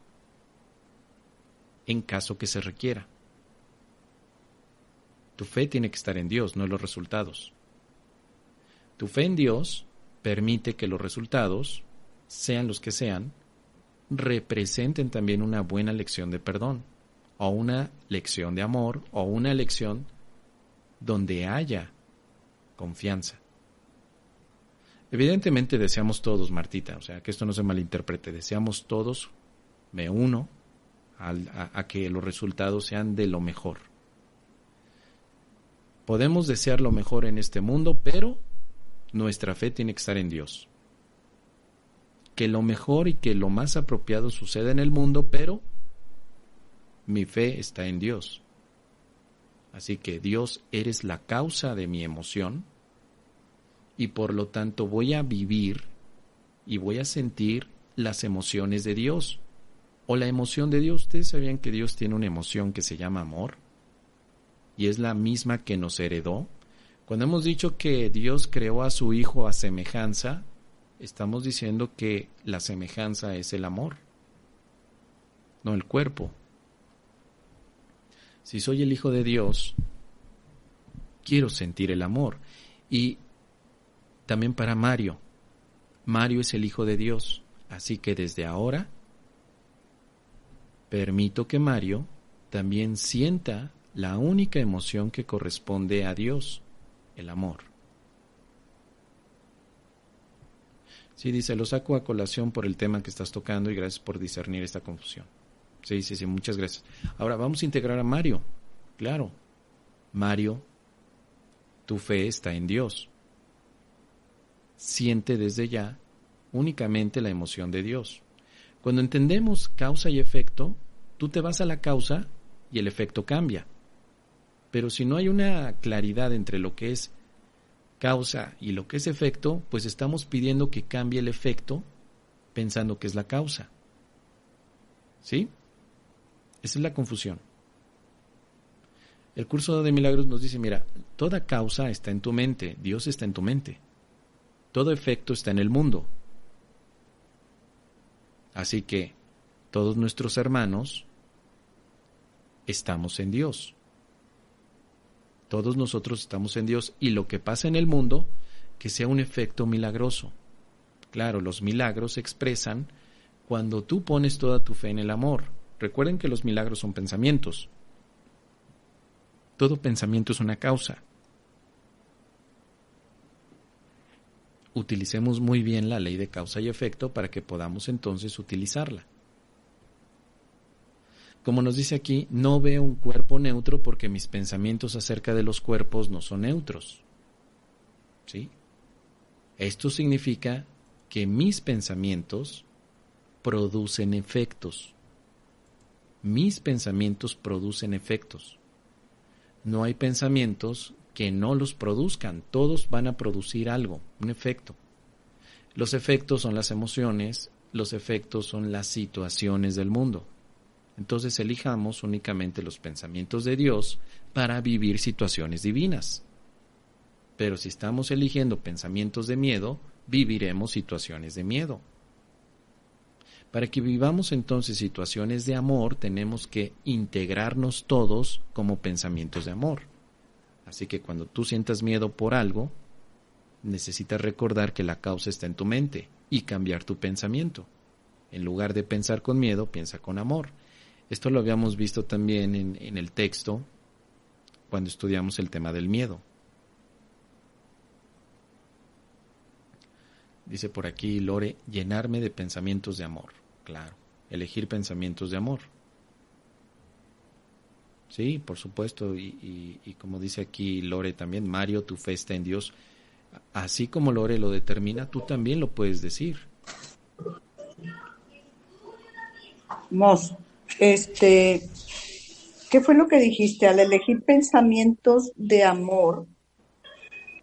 en caso que se requiera. Tu fe tiene que estar en Dios, no en los resultados. Tu fe en Dios permite que los resultados, sean los que sean, representen también una buena lección de perdón, o una lección de amor, o una lección donde haya confianza. Evidentemente deseamos todos, Martita, o sea, que esto no se malinterprete, deseamos todos, me uno a que los resultados sean de lo mejor. Podemos desear lo mejor en este mundo, pero nuestra fe tiene que estar en Dios. Que lo mejor y que lo más apropiado suceda en el mundo, pero mi fe está en Dios. Así que Dios, eres la causa de mi emoción y por lo tanto voy a vivir y voy a sentir las emociones de Dios. O la emoción de Dios. ¿Ustedes sabían que Dios tiene una emoción que se llama amor? Y es la misma que nos heredó. Cuando hemos dicho que Dios creó a su Hijo a semejanza, estamos diciendo que la semejanza es el amor, no el cuerpo. Si soy el Hijo de Dios, quiero sentir el amor. Y también para Mario. Mario es el Hijo de Dios. Así que desde ahora, permito que Mario también sienta la única emoción que corresponde a Dios, el amor. Sí, dice, lo saco a colación por el tema que estás tocando y gracias por discernir esta confusión. Sí, muchas gracias. Ahora vamos a integrar a Mario. Claro, Mario, tu fe está en Dios. Siente desde ya únicamente la emoción de Dios. Cuando entendemos causa y efecto, tú te vas a la causa y el efecto cambia. Pero si no hay una claridad entre lo que es causa y lo que es efecto, pues estamos pidiendo que cambie el efecto pensando que es la causa. ¿Sí? Esa es la confusión. El curso de milagros nos dice, mira, toda causa está en tu mente, Dios está en tu mente. Todo efecto está en el mundo. Así que todos nuestros hermanos estamos en Dios. Todos nosotros estamos en Dios y lo que pasa en el mundo, que sea un efecto milagroso. Claro, los milagros se expresan cuando tú pones toda tu fe en el amor. Recuerden que los milagros son pensamientos. Todo pensamiento es una causa. Utilicemos muy bien la ley de causa y efecto para que podamos entonces utilizarla. Como nos dice aquí, no veo un cuerpo neutro porque mis pensamientos acerca de los cuerpos no son neutros. ¿Sí? Esto significa que mis pensamientos producen efectos. Mis pensamientos producen efectos. No hay pensamientos que no los produzcan. Todos van a producir algo, un efecto. Los efectos son las emociones, los efectos son las situaciones del mundo. Entonces elijamos únicamente los pensamientos de Dios para vivir situaciones divinas. Pero si estamos eligiendo pensamientos de miedo, viviremos situaciones de miedo. Para que vivamos entonces situaciones de amor, tenemos que integrarnos todos como pensamientos de amor. Así que cuando tú sientas miedo por algo, necesitas recordar que la causa está en tu mente y cambiar tu pensamiento. En lugar de pensar con miedo, piensa con amor. Esto lo habíamos visto también en el texto cuando estudiamos el tema del miedo. Dice por aquí Lore, llenarme de pensamientos de amor. Claro, elegir pensamientos de amor. Sí, por supuesto, y como dice aquí Lore también, Mario, tu fe está en Dios. Así como Lore lo determina, tú también lo puedes decir. Mos, ¿qué fue lo que dijiste? Al elegir pensamientos de amor,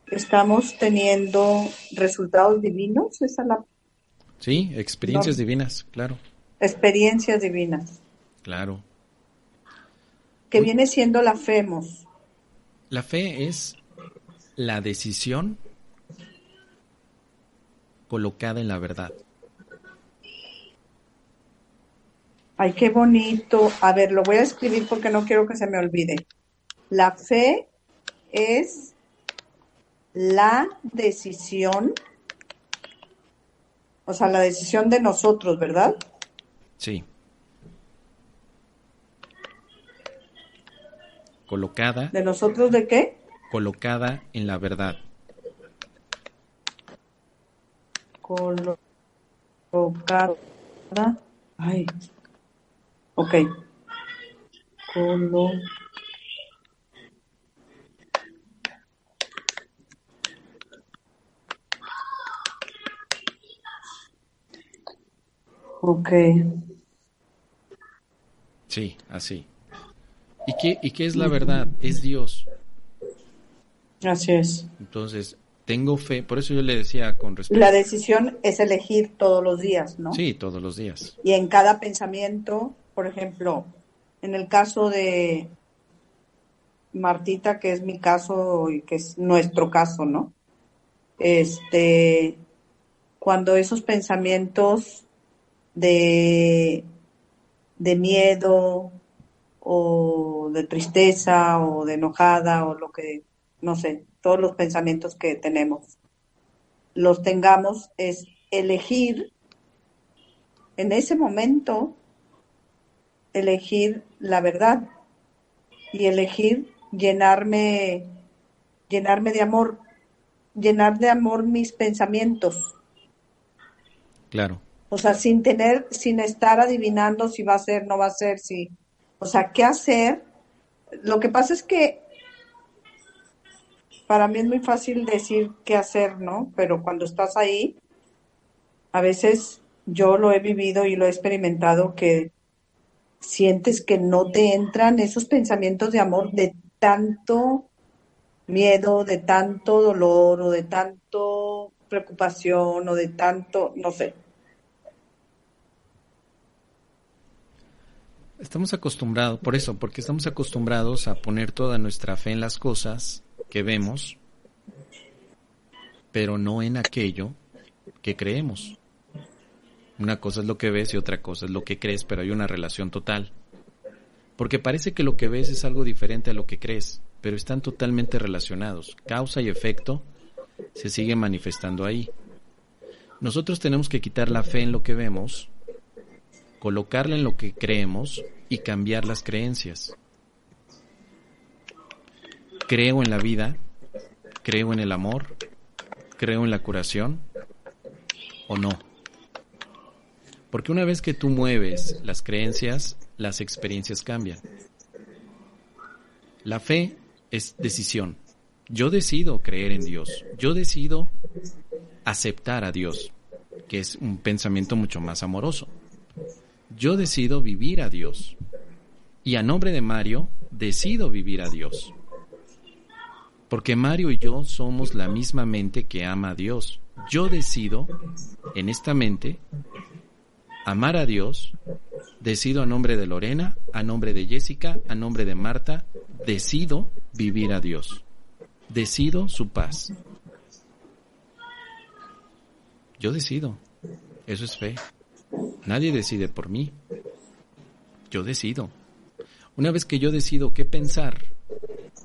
¿estamos teniendo resultados divinos? ¿Esa es la Sí, experiencias divinas, claro. experiencias divinas? Claro. Que viene siendo la fe, Mos. La fe es la decisión colocada en la verdad. Ay, qué bonito. A ver, lo voy a escribir porque no quiero que se me olvide. La fe es la decisión, o sea, la decisión de nosotros, ¿verdad? Sí. Colocada. ¿De nosotros de qué? Colocada en la verdad. Colocada. Ay. Ok. Ok. Sí, así. ¿Y qué es la verdad? Es Dios. Así es. Entonces, tengo fe, por eso yo le decía con respecto... La decisión es elegir todos los días, ¿no? Sí, todos los días. Y en cada pensamiento, por ejemplo, en el caso de Martita, que es mi caso y que es nuestro caso, ¿no? Cuando esos pensamientos de miedo o de tristeza o de enojada o lo que, no sé, todos los pensamientos que tenemos, los tengamos, es elegir en ese momento, elegir la verdad y elegir llenarme de amor, llenar de amor mis pensamientos. Claro. O sea, sin estar adivinando si va a ser, no va a ser, si, o sea, qué hacer. Lo que pasa es que para mí es muy fácil decir qué hacer, ¿no? Pero cuando estás ahí, a veces yo lo he vivido y lo he experimentado que sientes que no te entran esos pensamientos de amor de tanto miedo, de tanto dolor o de tanto preocupación o de tanto, no sé. Estamos acostumbrados, por eso, porque estamos acostumbrados a poner toda nuestra fe en las cosas que vemos, pero no en aquello que creemos. Una cosa es lo que ves y otra cosa es lo que crees, pero hay una relación total. Porque parece que lo que ves es algo diferente a lo que crees, pero están totalmente relacionados. Causa y efecto se sigue manifestando ahí. Nosotros tenemos que quitar la fe en lo que vemos, colocarla en lo que creemos y cambiar las creencias. Creo en la vida, creo en el amor, creo en la curación o no. Porque una vez que tú mueves las creencias, las experiencias cambian. La fe es decisión. Yo decido creer en Dios. Yo decido aceptar a Dios, que es un pensamiento mucho más amoroso. Yo decido vivir a Dios. Y a nombre de Mario, decido vivir a Dios. Porque Mario y yo somos la misma mente que ama a Dios. Yo decido, en esta mente, amar a Dios. Decido a nombre de Lorena, a nombre de Jessica, a nombre de Marta, decido vivir a Dios. Decido su paz. Yo decido. Eso es fe. Nadie decide por mí. Yo decido. Una vez que yo decido qué pensar,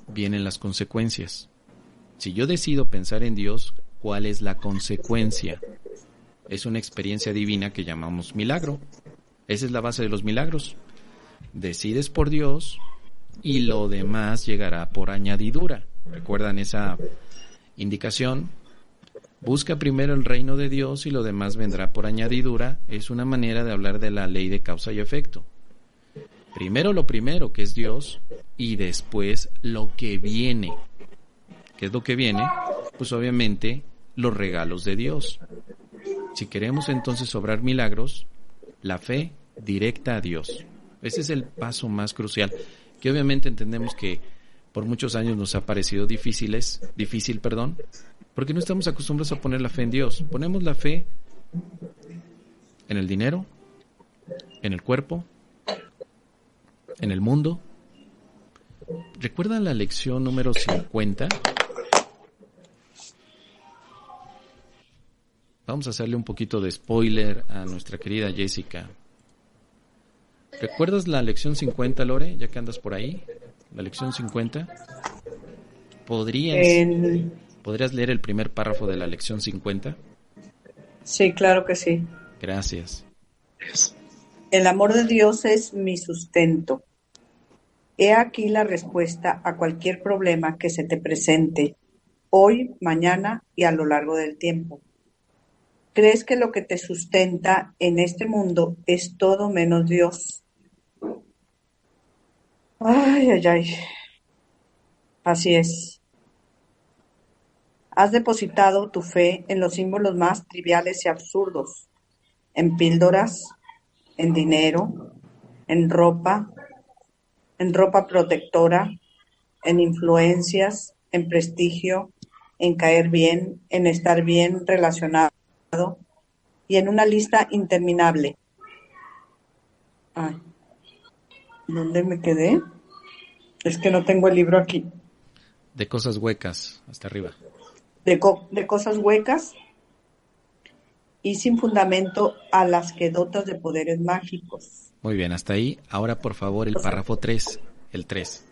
vienen las consecuencias. Si yo decido pensar en Dios, ¿cuál es la consecuencia? Es una experiencia divina que llamamos milagro. Esa es la base de los milagros. Decides por Dios y lo demás llegará por añadidura. ¿Recuerdan esa indicación? Busca primero el reino de Dios y lo demás vendrá por añadidura. Es una manera de hablar de la ley de causa y efecto. Primero lo primero, que es Dios, y después lo que viene. ¿Qué es lo que viene? Pues obviamente los regalos de Dios. Si queremos entonces obrar milagros, la fe directa a Dios. Ese es el paso más crucial, que obviamente entendemos que por muchos años nos ha parecido difícil, porque no estamos acostumbrados a poner la fe en Dios. Ponemos la fe en el dinero, en el cuerpo, en el mundo. ¿Recuerdan la lección número 50? Vamos a hacerle un poquito de spoiler a nuestra querida Jessica. ¿Recuerdas la lección 50, Lore? Ya que andas por ahí. La lección 50. ¿Podrías leer el primer párrafo de la lección 50? Sí, claro que sí. Gracias. El amor de Dios es mi sustento. He aquí la respuesta a cualquier problema que se te presente, hoy, mañana y a lo largo del tiempo. ¿Crees que lo que te sustenta en este mundo es todo menos Dios? Ay, ay, ay. Así es. Has depositado tu fe en los símbolos más triviales y absurdos, en píldoras, en dinero, en ropa protectora, en influencias, en prestigio, en caer bien, en estar bien relacionado y en una lista interminable. Ay, ¿dónde me quedé? Es que no tengo el libro aquí. De cosas huecas, hasta arriba. De cosas huecas y sin fundamento a las que dotas de poderes mágicos. Muy bien, hasta ahí. Ahora, por favor, el párrafo 3, el 3.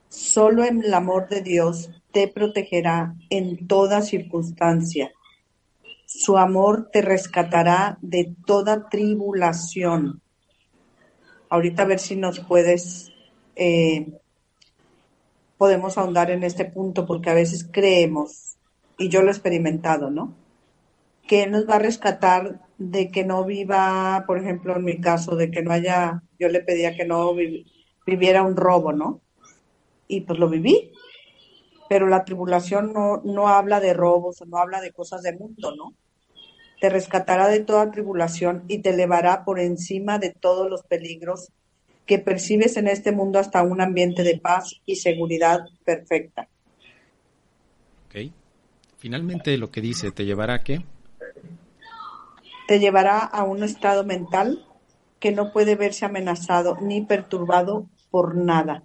Solo el amor de Dios te protegerá en toda circunstancia. Su amor te rescatará de toda tribulación. Ahorita a ver si nos podemos ahondar en este punto, porque a veces creemos, y yo lo he experimentado, ¿no? Que Él nos va a rescatar de que no viva, por ejemplo, en mi caso, de que no haya, yo le pedía que no viviera un robo, ¿no? Y pues lo viví, pero la tribulación no habla de robos, no habla de cosas del mundo, ¿no? Te rescatará de toda tribulación y te elevará por encima de todos los peligros que percibes en este mundo hasta un ambiente de paz y seguridad perfecta. Ok. Finalmente lo que dice, ¿te llevará a qué? Te llevará a un estado mental que no puede verse amenazado ni perturbado por nada,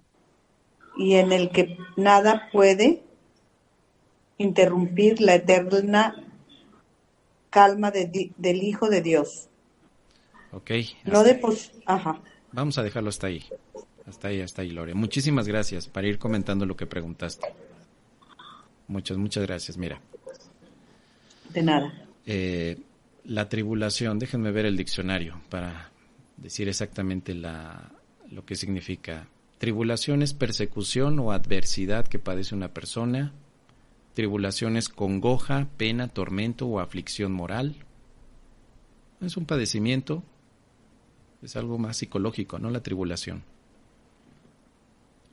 y en el que nada puede interrumpir la eterna calma del Hijo de Dios. Ok, No de Ajá. vamos a dejarlo hasta ahí. Hasta ahí, Lore. Muchísimas gracias para ir comentando lo que preguntaste. Muchas gracias. Mira. De nada. La tribulación, déjenme ver el diccionario para decir exactamente lo que significa. Tribulación es persecución o adversidad que padece una persona. Tribulación es congoja, pena, tormento o aflicción moral. Es un padecimiento, es algo más psicológico, no la tribulación.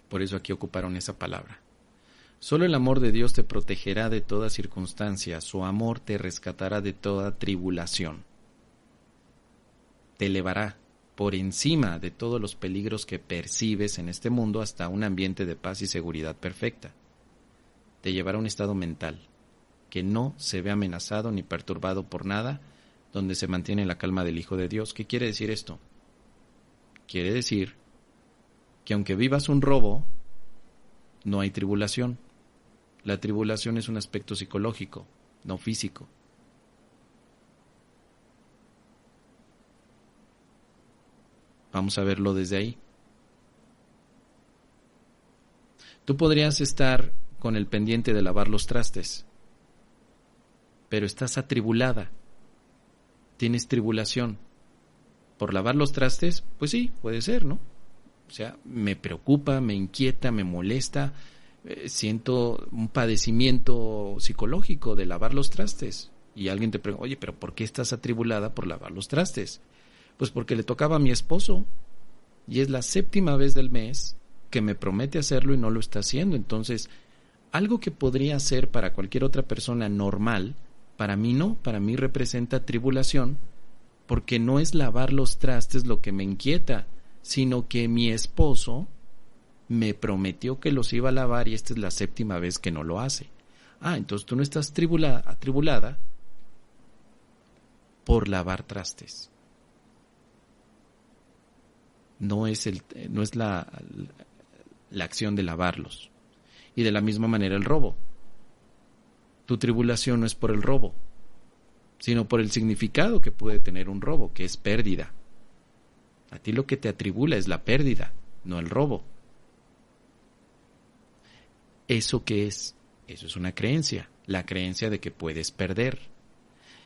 Por eso aquí ocuparon esa palabra. Solo el amor de Dios te protegerá de toda circunstancia, su amor te rescatará de toda tribulación. Te elevará por encima de todos los peligros que percibes en este mundo hasta un ambiente de paz y seguridad perfecta. Te llevará a un estado mental que no se ve amenazado ni perturbado por nada, donde se mantiene la calma del Hijo de Dios. ¿Qué quiere decir esto? Quiere decir que aunque vivas un robo, no hay tribulación. La tribulación es un aspecto psicológico, no físico. Vamos a verlo desde ahí. Tú podrías estar con el pendiente de lavar los trastes, pero estás atribulada. Tienes tribulación. ¿Por lavar los trastes? Pues sí, puede ser, ¿no? O sea, me preocupa, me inquieta, me molesta, siento un padecimiento psicológico de lavar los trastes. Y alguien te pregunta, oye, pero ¿por qué estás atribulada por lavar los trastes? Pues porque le tocaba a mi esposo y es la 7ª vez del mes que me promete hacerlo y no lo está haciendo. Entonces, algo que podría ser para cualquier otra persona normal, para mí no, para mí representa tribulación, porque no es lavar los trastes lo que me inquieta, sino que mi esposo me prometió que los iba a lavar y esta es la 7ª vez que no lo hace. Entonces tú no estás atribulada por lavar trastes. No es la acción de lavarlos. Y de la misma manera el robo. Tu tribulación no es por el robo, sino por el significado que puede tener un robo, que es pérdida. A ti lo que te atribula es la pérdida, no el robo. ¿Eso qué es? Eso es una creencia, la creencia de que puedes perder.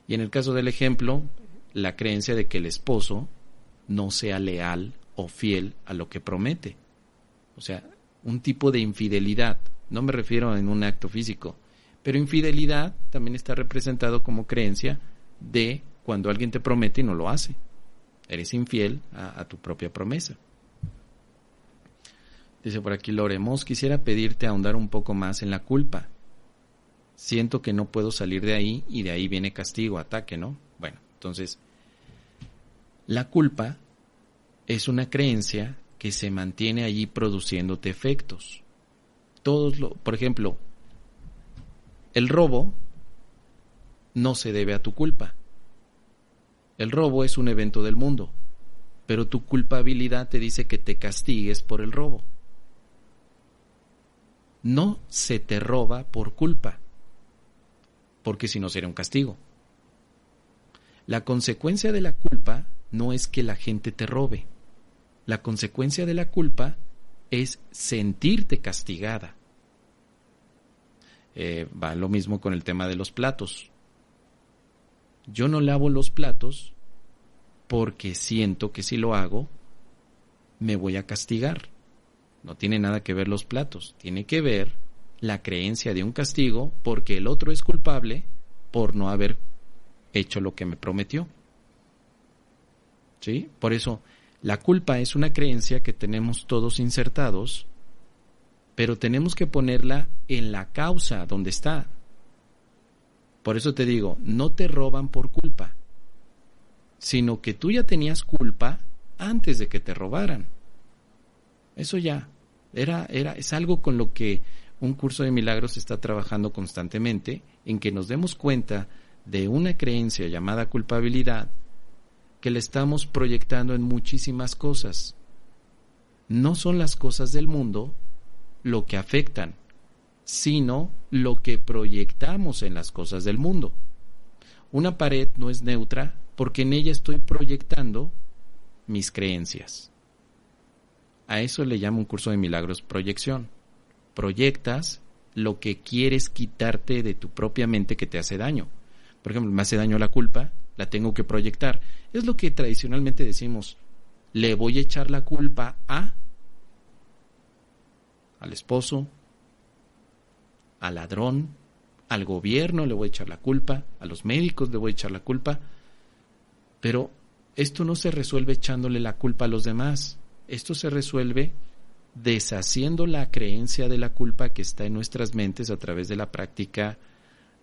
Y en el caso del ejemplo, la creencia de que el esposo no sea leal o fiel a lo que promete. O sea, un tipo de infidelidad. No me refiero en un acto físico, pero infidelidad también está representado como creencia de cuando alguien te promete y no lo hace. Eres infiel a tu propia promesa. Dice por aquí Lore Mos, quisiera pedirte ahondar un poco más en la culpa. Siento que no puedo salir de ahí y de ahí viene castigo, ataque, ¿no? Bueno, entonces, la culpa es una creencia que se mantiene allí produciéndote efectos. Por ejemplo, el robo no se debe a tu culpa. El robo es un evento del mundo, pero tu culpabilidad te dice que te castigues por el robo. No se te roba por culpa, porque si no sería un castigo. La consecuencia de la culpa no es que la gente te robe. La consecuencia de la culpa es sentirte castigada. Va lo mismo con el tema de los platos. Yo no lavo los platos porque siento que si lo hago me voy a castigar. No tiene nada que ver los platos, tiene que ver la creencia de un castigo porque el otro es culpable por no haber hecho lo que me prometió. ¿Sí? Por eso, la culpa es una creencia que tenemos todos insertados, pero tenemos que ponerla en la causa donde está. Por eso te digo, no te roban por culpa, sino que tú ya tenías culpa antes de que te robaran. Eso ya, es algo con lo que un curso de milagros está trabajando constantemente, en que nos demos cuenta de una creencia llamada culpabilidad que le estamos proyectando en muchísimas cosas. No son las cosas del mundo lo que afectan, sino lo que proyectamos en las cosas del mundo. Una pared no es neutra porque en ella estoy proyectando mis creencias. A eso le llamo un curso de milagros proyección. Proyectas lo que quieres quitarte de tu propia mente que te hace daño. Por ejemplo, me hace daño la culpa, la tengo que proyectar. Es lo que tradicionalmente decimos, le voy a echar la culpa al esposo, al ladrón, al gobierno le voy a echar la culpa, a los médicos le voy a echar la culpa, pero esto no se resuelve echándole la culpa a los demás, esto se resuelve deshaciendo la creencia de la culpa que está en nuestras mentes a través de la práctica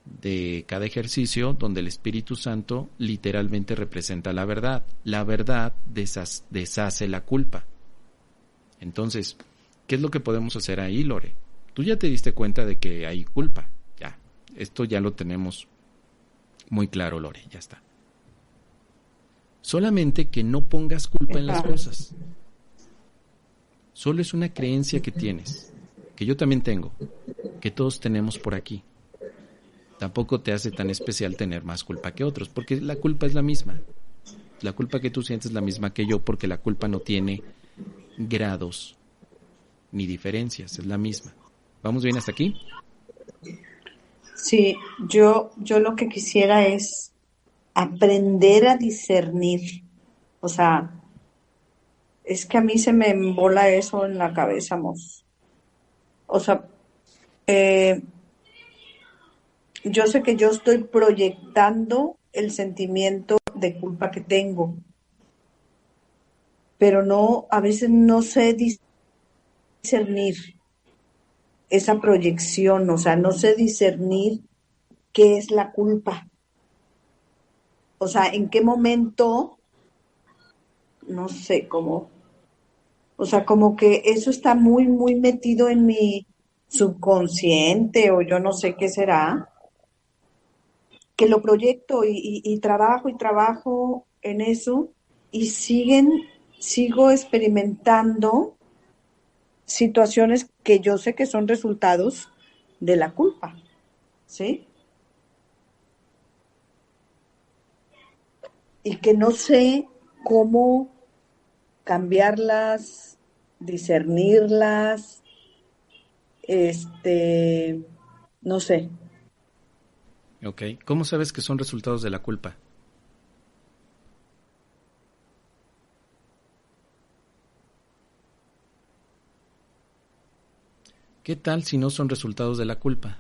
de cada ejercicio, donde el Espíritu Santo literalmente representa la verdad. La verdad deshace la culpa. Entonces, ¿qué es lo que podemos hacer ahí, Lore? Tú ya te diste cuenta de que hay culpa. Ya, esto ya lo tenemos muy claro, Lore, ya está. Solamente que no pongas culpa en las cosas. Solo es una creencia que tienes, que yo también tengo, que todos tenemos por aquí. Tampoco te hace tan especial tener más culpa que otros, porque la culpa es la misma. La culpa que tú sientes es la misma que yo, porque la culpa no tiene grados ni diferencias, es la misma. ¿Vamos bien hasta aquí? Sí, yo lo que quisiera es aprender a discernir. O sea, es que a mí se me embola eso en la cabeza, mos. O sea, yo sé que yo estoy proyectando el sentimiento de culpa que tengo, pero no, a veces no sé discernir esa proyección, o sea, no sé discernir qué es la culpa. O sea, en qué momento, no sé cómo, o sea, como que eso está muy, muy metido en mi subconsciente o yo no sé qué será, que lo proyecto y trabajo en eso y sigo experimentando situaciones que yo sé que son resultados de la culpa, ¿sí? Y que no sé cómo cambiarlas, discernirlas, no sé. Ok. ¿Cómo sabes que son resultados de la culpa? ¿Qué tal si no son resultados de la culpa?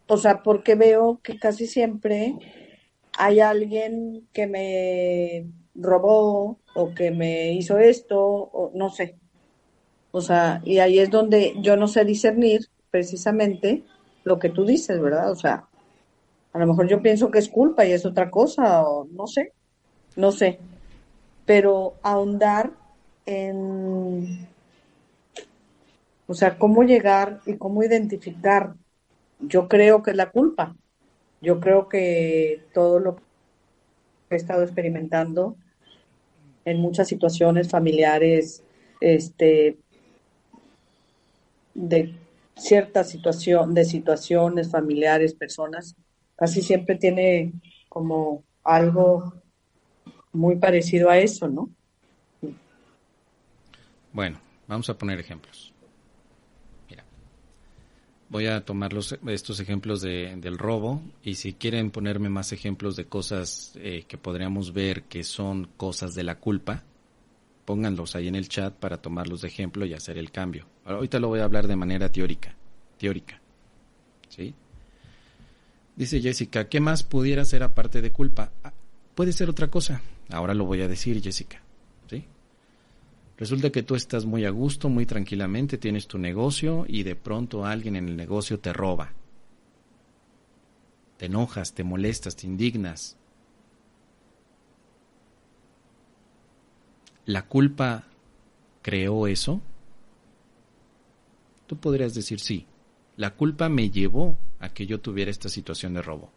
O sea, porque veo que casi siempre hay alguien que me robó o que me hizo esto, o no sé. O sea, y ahí es donde yo no sé discernir precisamente lo que tú dices, ¿verdad? O sea, a lo mejor yo pienso que es culpa y es otra cosa, o no sé. Pero ahondar en, o sea, cómo llegar y cómo identificar, yo creo que es la culpa. Yo creo que todo lo que he estado experimentando en muchas situaciones familiares, este, de cierta situación, de situaciones familiares, personas, casi siempre tiene como algo muy parecido a eso, ¿no? Bueno, vamos a poner ejemplos. Mira, voy a tomar estos ejemplos del robo y si quieren ponerme más ejemplos de cosas que podríamos ver que son cosas de la culpa, pónganlos ahí en el chat para tomarlos de ejemplo y hacer el cambio. Ahorita lo voy a hablar de manera teórica, ¿sí? Dice Jessica, ¿qué más pudiera ser aparte de culpa? Puede ser otra cosa. Ahora lo voy a decir, Jessica, ¿sí? Resulta que tú estás muy a gusto, muy tranquilamente, tienes tu negocio y de pronto alguien en el negocio te roba. Te enojas, te molestas, te indignas. ¿La culpa creó eso? Tú podrías decir sí. La culpa me llevó a que yo tuviera esta situación de robo.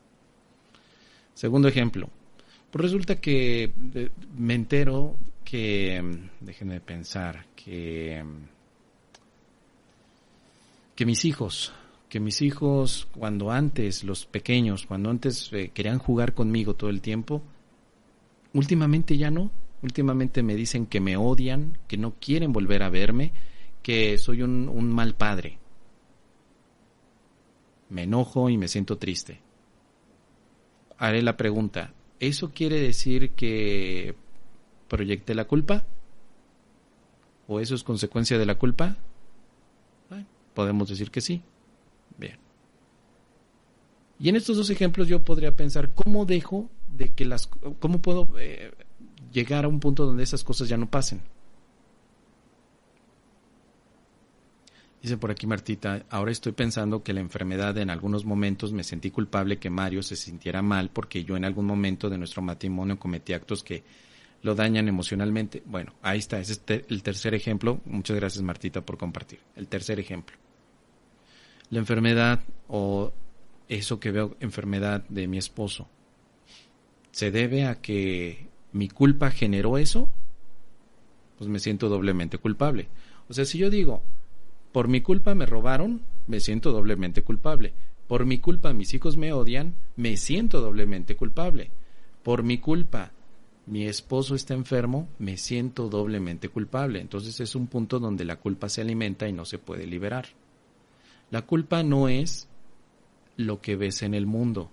Segundo ejemplo. Pues resulta que me entero que, déjenme pensar, que mis hijos cuando antes, los pequeños, cuando antes querían jugar conmigo todo el tiempo, últimamente ya no. Últimamente me dicen que me odian, que no quieren volver a verme, que soy un mal padre. Me enojo y me siento triste. Haré la pregunta, ¿eso quiere decir que proyecté la culpa? ¿O eso es consecuencia de la culpa? Podemos decir que sí. Bien. Y en estos dos ejemplos yo podría pensar, ¿cómo puedo llegar a un punto donde esas cosas ya no pasen? Dice por aquí Martita, ahora estoy pensando que la enfermedad en algunos momentos me sentí culpable que Mario se sintiera mal porque yo en algún momento de nuestro matrimonio cometí actos que lo dañan emocionalmente. Bueno, ahí está, ese es el tercer ejemplo. Muchas gracias Martita por compartir. El tercer ejemplo. La enfermedad o eso que veo enfermedad de mi esposo, ¿se debe a que mi culpa generó eso? Pues me siento doblemente culpable. O sea, si yo digo, por mi culpa me robaron, me siento doblemente culpable. Por mi culpa mis hijos me odian, me siento doblemente culpable. Por mi culpa mi esposo está enfermo, me siento doblemente culpable. Entonces es un punto donde la culpa se alimenta y no se puede liberar. La culpa no es lo que ves en el mundo.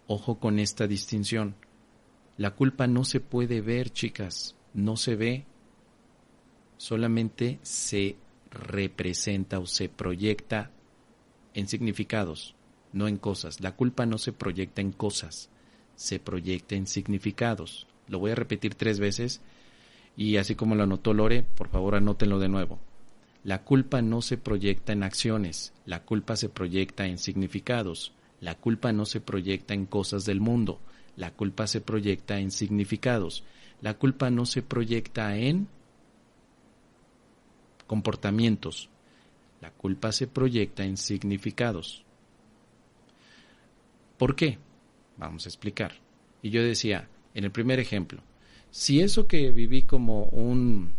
Ojo con esta distinción. La culpa no se puede ver, chicas, no se ve. Solamente se representa o se proyecta en significados, no en cosas. La culpa no se proyecta en cosas, se proyecta en significados. Lo voy a repetir 3 veces y así como lo anotó Lore, por favor anótenlo de nuevo. La culpa no se proyecta en acciones, la culpa se proyecta en significados. La culpa no se proyecta en cosas del mundo, la culpa se proyecta en significados. La culpa no se proyecta en comportamientos, la culpa se proyecta en significados. ¿Por qué? Vamos a explicar. Y yo decía, en el primer ejemplo, si eso que viví como un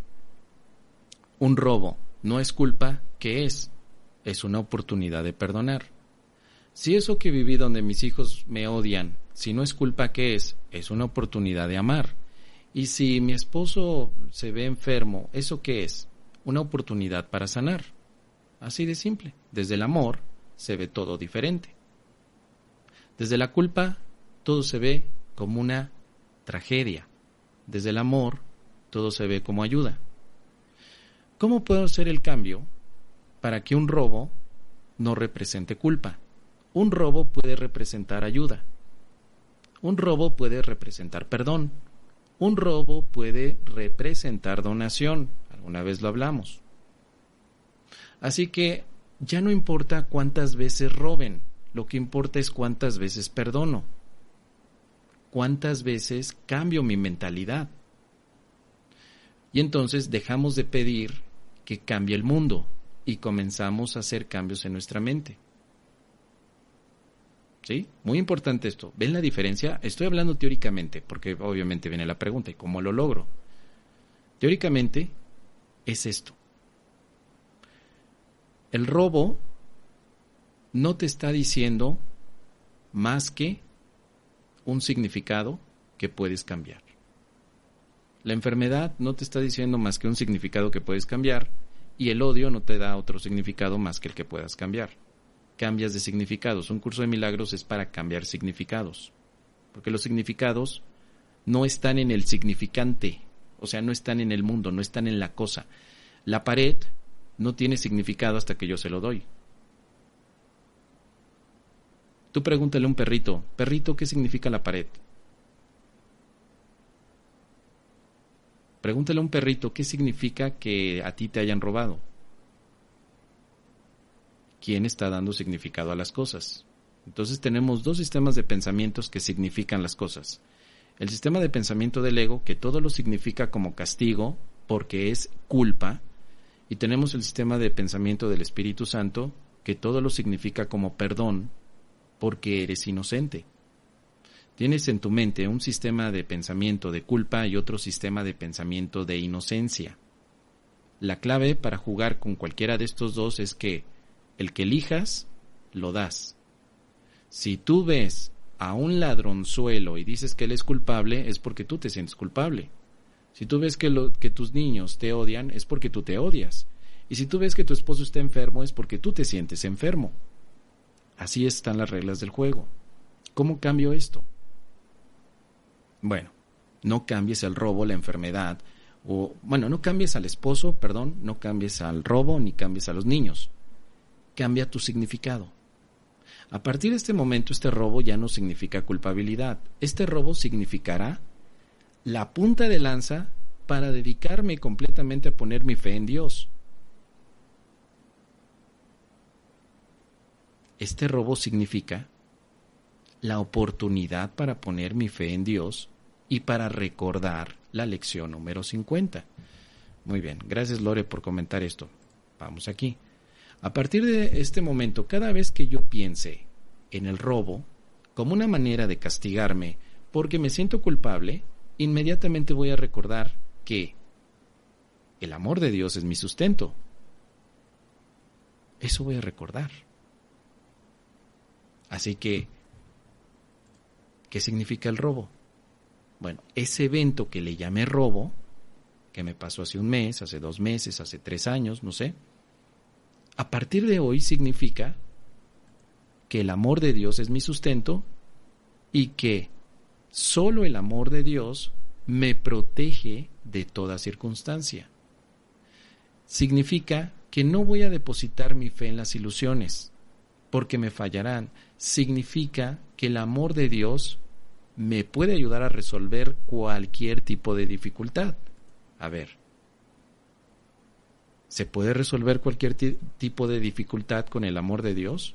robo no es culpa, ¿qué es? Es una oportunidad de perdonar. Si eso que viví donde mis hijos me odian, si no es culpa, ¿qué es? Es una oportunidad de amar. Y si mi esposo se ve enfermo, ¿eso qué es? Una oportunidad para sanar. Así de simple. Desde el amor se ve todo diferente. Desde la culpa todo se ve como una tragedia. Desde el amor todo se ve como ayuda. ¿Cómo puedo hacer el cambio para que un robo no represente culpa? Un robo puede representar ayuda. Un robo puede representar perdón. Un robo puede representar donación. Alguna vez lo hablamos. Así que ya no importa cuántas veces roben, lo que importa es cuántas veces perdono. Cuántas veces cambio mi mentalidad. Y entonces dejamos de pedir que cambie el mundo y comenzamos a hacer cambios en nuestra mente. ¿Sí? Muy importante esto. ¿Ven la diferencia? Estoy hablando teóricamente, porque obviamente viene la pregunta, ¿y cómo lo logro? Teóricamente es esto. El robo no te está diciendo más que un significado que puedes cambiar. La enfermedad no te está diciendo más que un significado que puedes cambiar y el odio no te da otro significado más que el que puedas cambiar. Cambias de significados. Un curso de milagros es para cambiar significados, porque los significados no están en el significante, o sea, no están en el mundo, no están en la cosa. La pared no tiene significado hasta que yo se lo doy. Tú pregúntale a un perrito, perrito, ¿qué significa la pared? Pregúntale a un perrito, ¿qué significa que a ti te hayan robado? ¿Quién está dando significado a las cosas? Entonces tenemos dos sistemas de pensamientos que significan las cosas. El sistema de pensamiento del ego, que todo lo significa como castigo, porque es culpa. Y tenemos el sistema de pensamiento del Espíritu Santo, que todo lo significa como perdón, porque eres inocente. Tienes en tu mente un sistema de pensamiento de culpa y otro sistema de pensamiento de inocencia. La clave para jugar con cualquiera de estos dos es que el que elijas, lo das. Si tú ves a un ladronzuelo y dices que él es culpable, es porque tú te sientes culpable. Si tú ves que tus niños te odian, es porque tú te odias. Y si tú ves que tu esposo está enfermo, es porque tú te sientes enfermo. Así están las reglas del juego. ¿Cómo cambio esto? Bueno, no cambies el robo, la enfermedad, no cambies al esposo, no cambies al robo, ni cambies a los niños. Cambia tu significado. A partir de este momento, este robo ya no significa culpabilidad. Este robo significará la punta de lanza para dedicarme completamente a poner mi fe en Dios. Este robo significa la oportunidad para poner mi fe en Dios y para recordar la lección número 50. Muy bien, gracias Lore por comentar esto. Vamos aquí. A partir de este momento, cada vez que yo piense en el robo como una manera de castigarme porque me siento culpable, inmediatamente voy a recordar que el amor de Dios es mi sustento. Eso voy a recordar. Así que, ¿qué significa el robo? Bueno, ese evento que le llamé robo, que me pasó hace un mes, hace 2 meses, hace 3 años, no sé, a partir de hoy significa que el amor de Dios es mi sustento y que solo el amor de Dios me protege de toda circunstancia. Significa que no voy a depositar mi fe en las ilusiones, porque me fallarán. Significa que el amor de Dios me puede ayudar a resolver cualquier tipo de dificultad. A ver, ¿se puede resolver cualquier tipo de dificultad con el amor de Dios?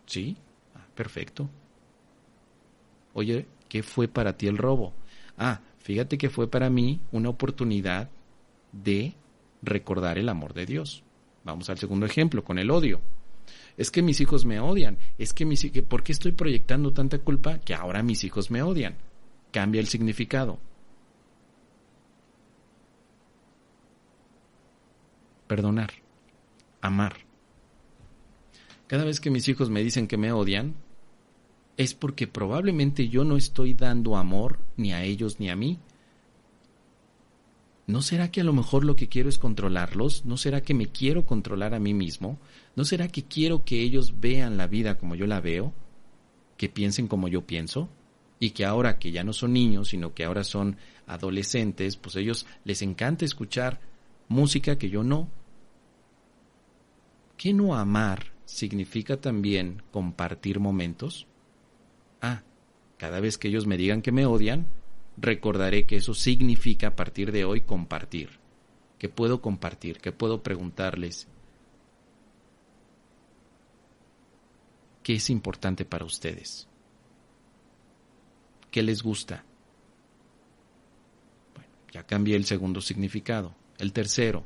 Sí, perfecto. Oye, ¿qué fue para ti el robo? Fíjate que fue para mí una oportunidad de recordar el amor de Dios. Vamos al segundo ejemplo, con el odio. Es que mis hijos me odian. ¿Por qué estoy proyectando tanta culpa? Que ahora mis hijos me odian. Cambia el significado. Perdonar. Amar. Cada vez que mis hijos me dicen que me odian, es porque probablemente yo no estoy dando amor ni a ellos ni a mí. ¿No será que a lo mejor lo que quiero es controlarlos? ¿No será que me quiero controlar a mí mismo? ¿No será que quiero que ellos vean la vida como yo la veo? ¿Que piensen como yo pienso? Y que ahora que ya no son niños, sino que ahora son adolescentes, pues a ellos les encanta escuchar música que yo no. ¿Qué no amar significa también compartir momentos? Cada vez que ellos me digan que me odian, recordaré que eso significa a partir de hoy compartir, que puedo compartir, que puedo preguntarles qué es importante para ustedes, qué les gusta. Bueno, ya cambié el segundo significado. El tercero,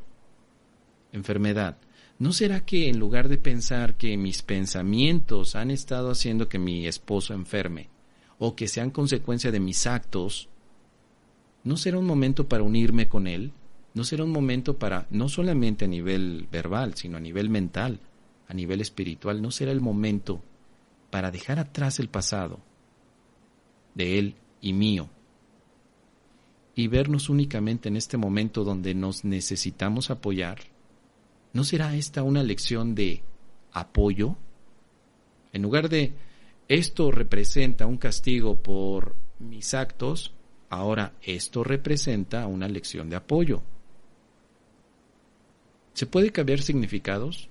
enfermedad. ¿No será que en lugar de pensar que mis pensamientos han estado haciendo que mi esposo enferme o que sean consecuencia de mis actos, ¿no será un momento para unirme con él? ¿No será un momento para, no solamente a nivel verbal, sino a nivel mental, a nivel espiritual, no será el momento para dejar atrás el pasado de él y mío y vernos únicamente en este momento donde nos necesitamos apoyar? ¿No será esta una lección de apoyo? En lugar de esto representa un castigo por mis actos, ahora esto representa una lección de apoyo. ¿Se puede cambiar significados?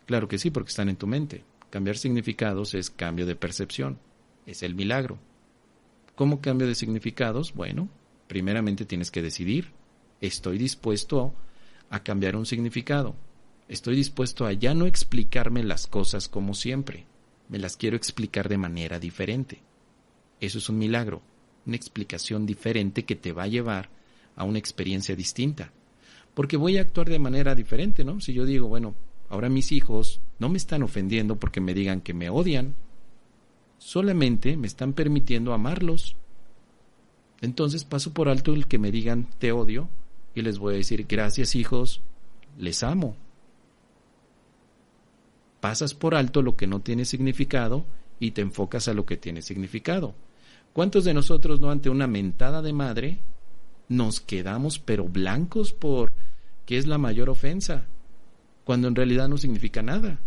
Claro que sí, porque están en tu mente. Cambiar significados es cambio de percepción. Es el milagro. ¿Cómo cambio de significados? Bueno, primeramente tienes que decidir. Estoy dispuesto a cambiar un significado. Estoy dispuesto a ya no explicarme las cosas como siempre. Me las quiero explicar de manera diferente. Eso es un milagro. una explicación diferente que te va a llevar a una experiencia distinta. Porque voy a actuar de manera diferente, ¿no? Si yo digo, bueno, ahora mis hijos no me están ofendiendo porque me digan que me odian, solamente me están permitiendo amarlos. Entonces paso por alto el que me digan te odio y les voy a decir gracias hijos, les amo. Pasas por alto lo que no tiene significado y te enfocas a lo que tiene significado. ¿Cuántos de nosotros no ante una mentada de madre nos quedamos pero blancos por qué es la mayor ofensa? Cuando en realidad no significa nada.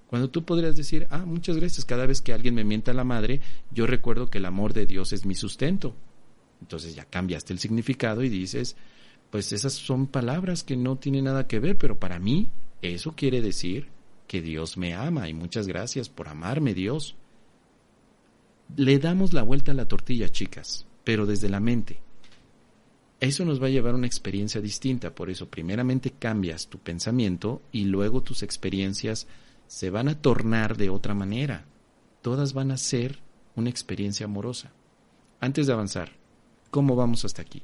Cuando tú podrías decir, muchas gracias, cada vez que alguien me mienta a la madre, yo recuerdo que el amor de Dios es mi sustento. Entonces ya cambiaste el significado y dices, pues esas son palabras que no tienen nada que ver, pero para mí eso quiere decir que Dios me ama y muchas gracias por amarme, Dios. Le damos la vuelta a la tortilla, chicas, pero desde la mente. Eso nos va a llevar a una experiencia distinta, por eso primeramente cambias tu pensamiento y luego tus experiencias se van a tornar de otra manera. Todas van a ser una experiencia amorosa. Antes de avanzar, ¿cómo vamos hasta aquí?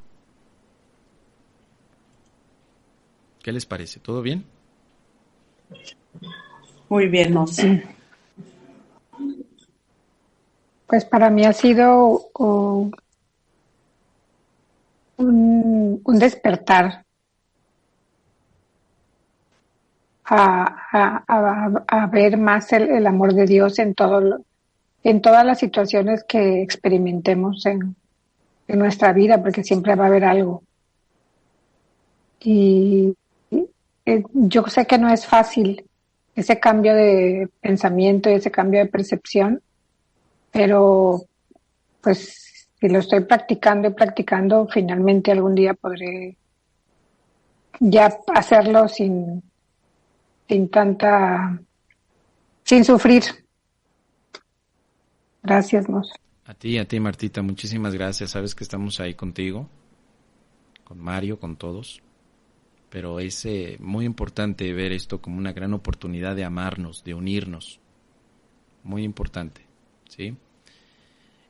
¿Qué les parece? ¿Todo bien? Muy bien, ¿no? Sí. Pues para mí ha sido un despertar a ver más el amor de Dios en todas las situaciones que experimentemos en nuestra vida, porque siempre va a haber algo. Y yo sé que no es fácil ese cambio de pensamiento y ese cambio de percepción, pero pues si lo estoy practicando y practicando, finalmente algún día podré ya hacerlo sin sufrir. Gracias, Mos. A ti, Martita, muchísimas gracias. Sabes que estamos ahí contigo, con Mario, con todos. Pero es muy importante ver esto como una gran oportunidad de amarnos, de unirnos. Muy importante, ¿sí?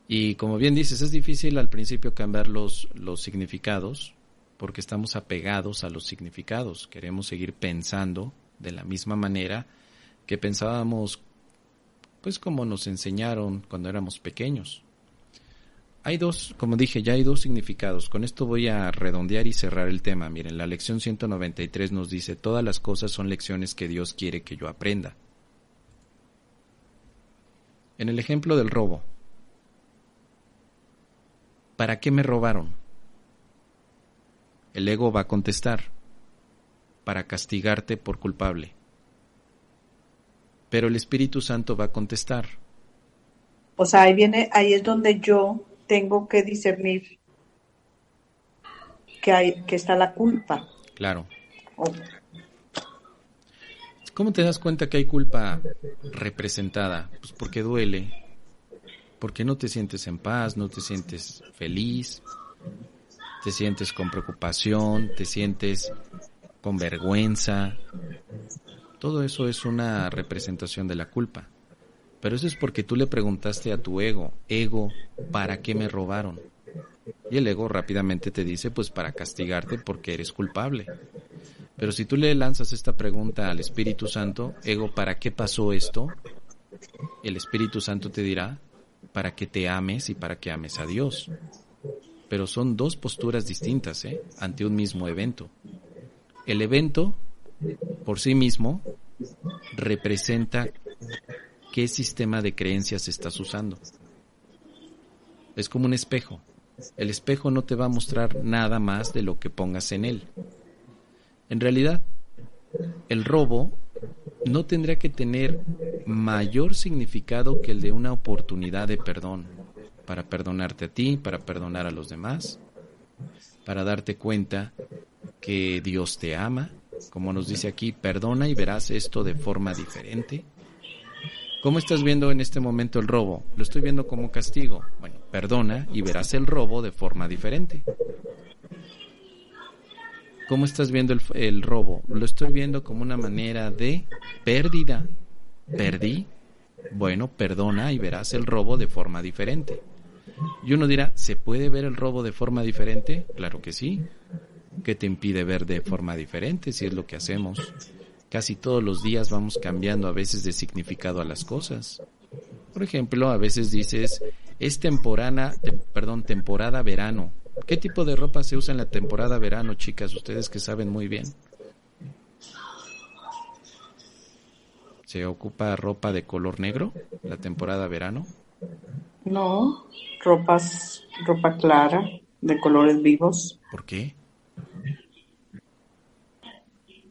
Y como bien dices, es difícil al principio cambiar los significados porque estamos apegados a los significados. Queremos seguir pensando de la misma manera que pensábamos, pues como nos enseñaron cuando éramos pequeños. Hay dos, como dije, ya hay dos significados. Con esto voy a redondear y cerrar el tema. Miren, la lección 193 nos dice, todas las cosas son lecciones que Dios quiere que yo aprenda. En el ejemplo del robo, ¿para qué me robaron? El ego va a contestar, para castigarte por culpable. Pero el Espíritu Santo va a contestar. O sea, ahí es donde yo tengo que discernir que está la culpa. Claro. ¿Cómo te das cuenta que hay culpa representada? Pues porque duele, porque no te sientes en paz, no te sientes feliz, te sientes con preocupación, te sientes con vergüenza. Todo eso es una representación de la culpa. Pero eso es porque tú le preguntaste a tu ego, ¿para qué me robaron? Y el ego rápidamente te dice, pues para castigarte porque eres culpable. Pero si tú le lanzas esta pregunta al Espíritu Santo, ego, ¿para qué pasó esto? El Espíritu Santo te dirá, para que te ames y para que ames a Dios. Pero son dos posturas distintas, ante un mismo evento. El evento, por sí mismo, representa qué sistema de creencias estás usando. Es como un espejo. El espejo no te va a mostrar nada más de lo que pongas en él. En realidad, el robo no tendría que tener mayor significado que el de una oportunidad de perdón, para perdonarte a ti, para perdonar a los demás, para darte cuenta que Dios te ama, como nos dice aquí, perdona y verás esto de forma diferente. ¿Cómo estás viendo en este momento el robo? Lo estoy viendo como castigo. Bueno, perdona y verás el robo de forma diferente. ¿Cómo estás viendo el robo? Lo estoy viendo como una manera de pérdida. ¿Perdí? Bueno, perdona y verás el robo de forma diferente. Y uno dirá, ¿se puede ver el robo de forma diferente? Claro que sí. ¿Qué te impide ver de forma diferente si es lo que hacemos? Casi todos los días vamos cambiando a veces de significado a las cosas. Por ejemplo, a veces dices, es temporada verano. ¿Qué tipo de ropa se usa en la temporada verano, chicas? Ustedes que saben muy bien. ¿Se ocupa ropa de color negro la temporada verano? No, ropa clara, de colores vivos. ¿Por qué?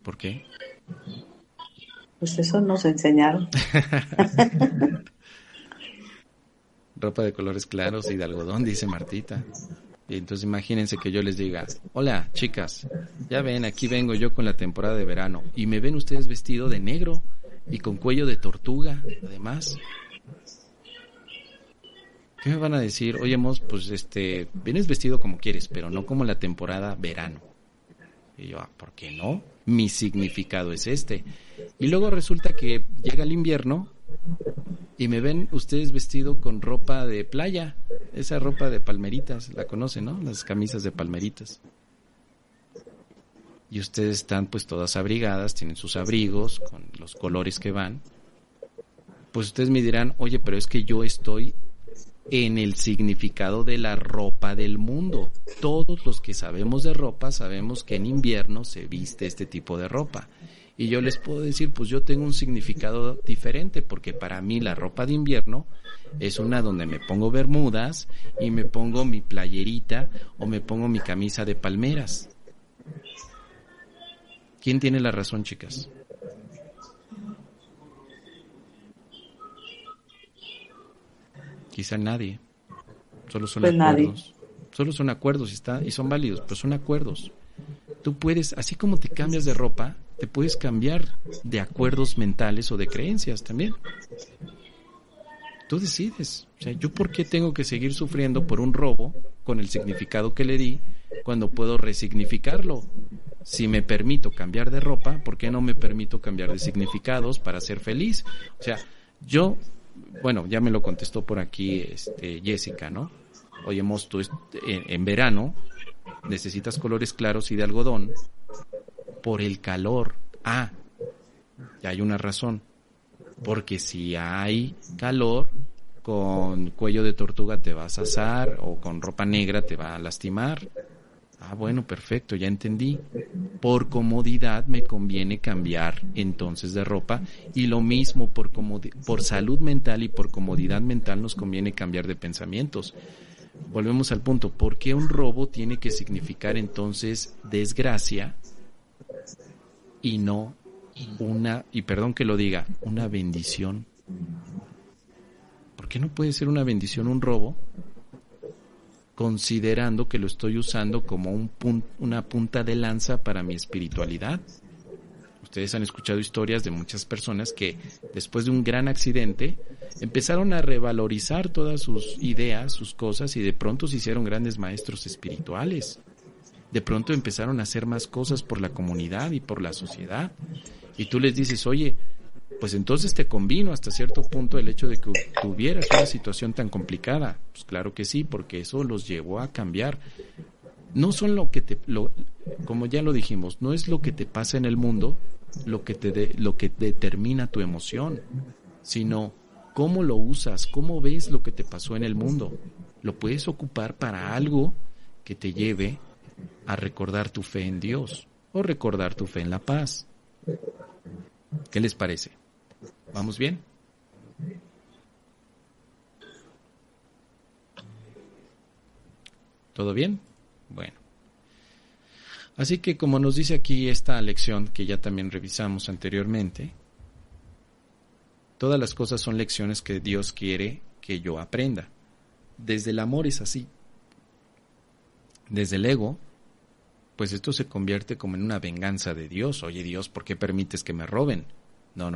¿Por qué? Pues eso nos enseñaron. Ropa de colores claros y de algodón, dice Martita. Y entonces imagínense que yo les diga, hola chicas, ya ven, aquí vengo yo con la temporada de verano y me ven ustedes vestido de negro y con cuello de tortuga, además. ¿Qué me van a decir? Oye, pues vienes vestido como quieres, pero no como la temporada verano. Y yo, ¿por qué no? Mi significado es este. Y luego resulta que llega el invierno y me ven ustedes vestido con ropa de playa, esa ropa de palmeritas, la conocen, ¿no? Las camisas de palmeritas. Y ustedes están pues todas abrigadas, tienen sus abrigos con los colores que van. Pues ustedes me dirán, oye, pero es que yo estoy en el significado de la ropa del mundo. Todos los que sabemos de ropa sabemos que en invierno se viste este tipo de ropa. Y yo les puedo decir, pues yo tengo un significado diferente, porque para mí la ropa de invierno es una donde me pongo bermudas y me pongo mi playerita o me pongo mi camisa de palmeras. ¿Quién tiene la razón, chicas? Quizá nadie. Solo son pues acuerdos. Nadie. Solo son acuerdos y son válidos, pero son acuerdos. Tú puedes, así como te cambias de ropa, te puedes cambiar de acuerdos mentales o de creencias también. Tú decides. O sea, ¿yo por qué tengo que seguir sufriendo por un robo con el significado que le di cuando puedo resignificarlo? Si me permito cambiar de ropa, ¿por qué no me permito cambiar de significados para ser feliz? O sea, bueno, ya me lo contestó por aquí Jessica, ¿no? Oye, tú en verano necesitas colores claros y de algodón por el calor. Ya hay una razón. Porque si hay calor, con cuello de tortuga te vas a asar o con ropa negra te va a lastimar. Bueno, perfecto, ya entendí. Por comodidad me conviene cambiar entonces de ropa, y lo mismo por salud mental y por comodidad mental nos conviene cambiar de pensamientos. Volvemos al punto, ¿por qué un robo tiene que significar entonces desgracia y no y perdón que lo diga, una bendición? ¿Por qué no puede ser una bendición un robo? Considerando que lo estoy usando como una punta de lanza para mi espiritualidad. Ustedes han escuchado historias de muchas personas que después de un gran accidente empezaron a revalorizar todas sus ideas, sus cosas, y de pronto se hicieron grandes maestros espirituales. De pronto empezaron a hacer más cosas por la comunidad y por la sociedad. Y tú les dices, oye, pues entonces te convino hasta cierto punto el hecho de que tuvieras una situación tan complicada. Pues claro que sí, porque eso los llevó a cambiar. No son como ya lo dijimos, no es lo que te pasa en el mundo lo que determina tu emoción, sino cómo lo usas, cómo ves lo que te pasó en el mundo. Lo puedes ocupar para algo que te lleve a recordar tu fe en Dios o recordar tu fe en la paz. ¿Qué les parece? ¿Vamos bien? ¿Todo bien? Bueno. Así que como nos dice aquí esta lección que ya también revisamos anteriormente, todas las cosas son lecciones que Dios quiere que yo aprenda. Desde el amor es así. Desde el ego, pues esto se convierte como en una venganza de Dios. Oye, Dios, ¿por qué permites que me roben? No.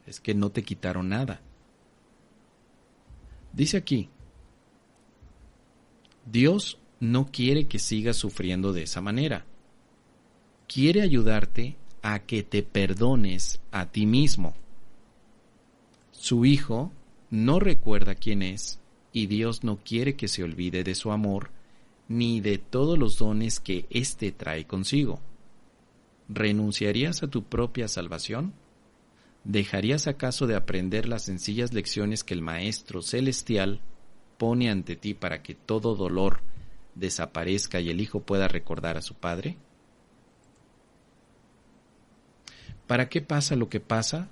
Es que no te quitaron nada. Dice aquí, Dios no quiere que sigas sufriendo de esa manera. Quiere ayudarte a que te perdones a ti mismo. Su hijo no recuerda quién es y Dios no quiere que se olvide de su amor ni de todos los dones que éste trae consigo. ¿Renunciarías a tu propia salvación? ¿Dejarías acaso de aprender las sencillas lecciones que el Maestro Celestial pone ante ti para que todo dolor desaparezca y el Hijo pueda recordar a su Padre? ¿Para qué pasa lo que pasa?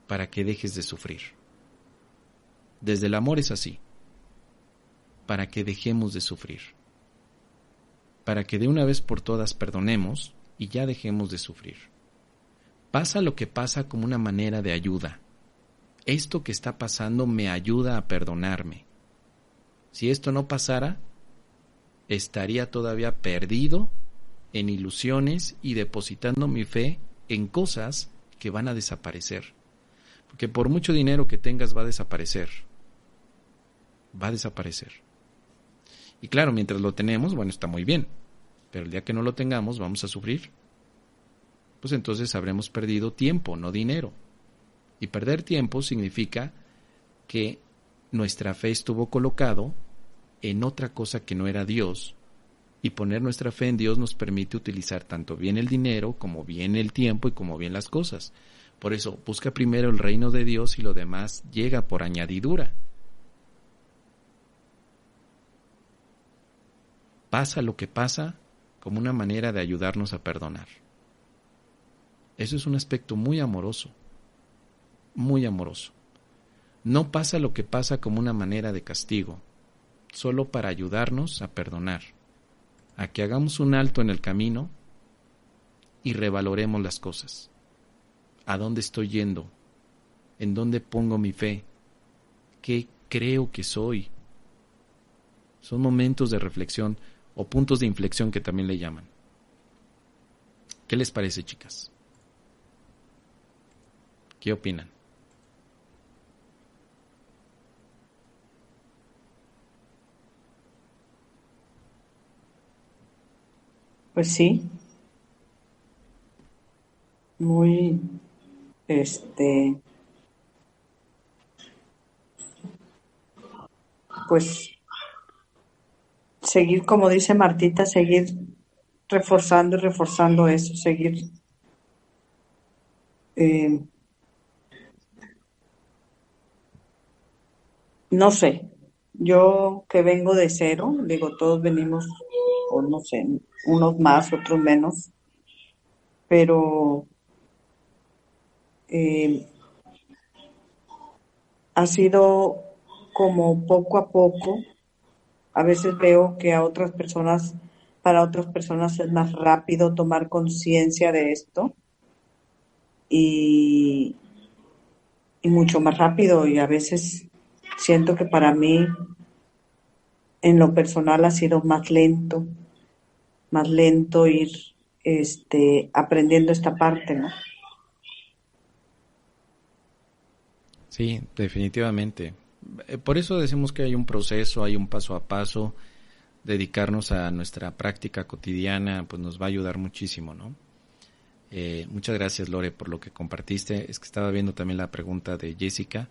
Para que dejes de sufrir. Desde el amor es así. Para que dejemos de sufrir. Para que de una vez por todas perdonemos y ya dejemos de sufrir. Pasa lo que pasa como una manera de ayuda. Esto que está pasando me ayuda a perdonarme. Si esto no pasara, estaría todavía perdido en ilusiones y depositando mi fe en cosas que van a desaparecer. Porque por mucho dinero que tengas va a desaparecer. Va a desaparecer. Y claro, mientras lo tenemos, bueno, está muy bien. Pero el día que no lo tengamos, vamos a sufrir. Pues entonces habremos perdido tiempo, no dinero. Y perder tiempo significa que nuestra fe estuvo colocado en otra cosa que no era Dios, y poner nuestra fe en Dios nos permite utilizar tanto bien el dinero, como bien el tiempo y como bien las cosas. Por eso, busca primero el reino de Dios y lo demás llega por añadidura. Pasa lo que pasa como una manera de ayudarnos a perdonar. Eso es un aspecto muy amoroso, muy amoroso. No pasa lo que pasa como una manera de castigo, solo para ayudarnos a perdonar, a que hagamos un alto en el camino y revaloremos las cosas. ¿A dónde estoy yendo? ¿En dónde pongo mi fe? ¿Qué creo que soy? Son momentos de reflexión o puntos de inflexión que también le llaman. ¿Qué les parece, chicas? ¿Qué opinan? Pues sí, muy, pues seguir, como dice Martita, seguir reforzando y reforzando eso, seguir no sé, yo que vengo de cero, digo, todos venimos, o no sé, unos más, otros menos, pero eh, ha sido como poco a poco. A veces veo que para otras personas es más rápido tomar conciencia de esto y, y mucho más rápido, y a veces siento que para mí en lo personal ha sido más lento ir aprendiendo esta parte, ¿no? Sí, definitivamente. Por eso decimos que hay un proceso, hay un paso a paso. Dedicarnos a nuestra práctica cotidiana pues nos va a ayudar muchísimo, ¿no? Muchas gracias, Lore, por lo que compartiste. Es que estaba viendo también la pregunta de Jessica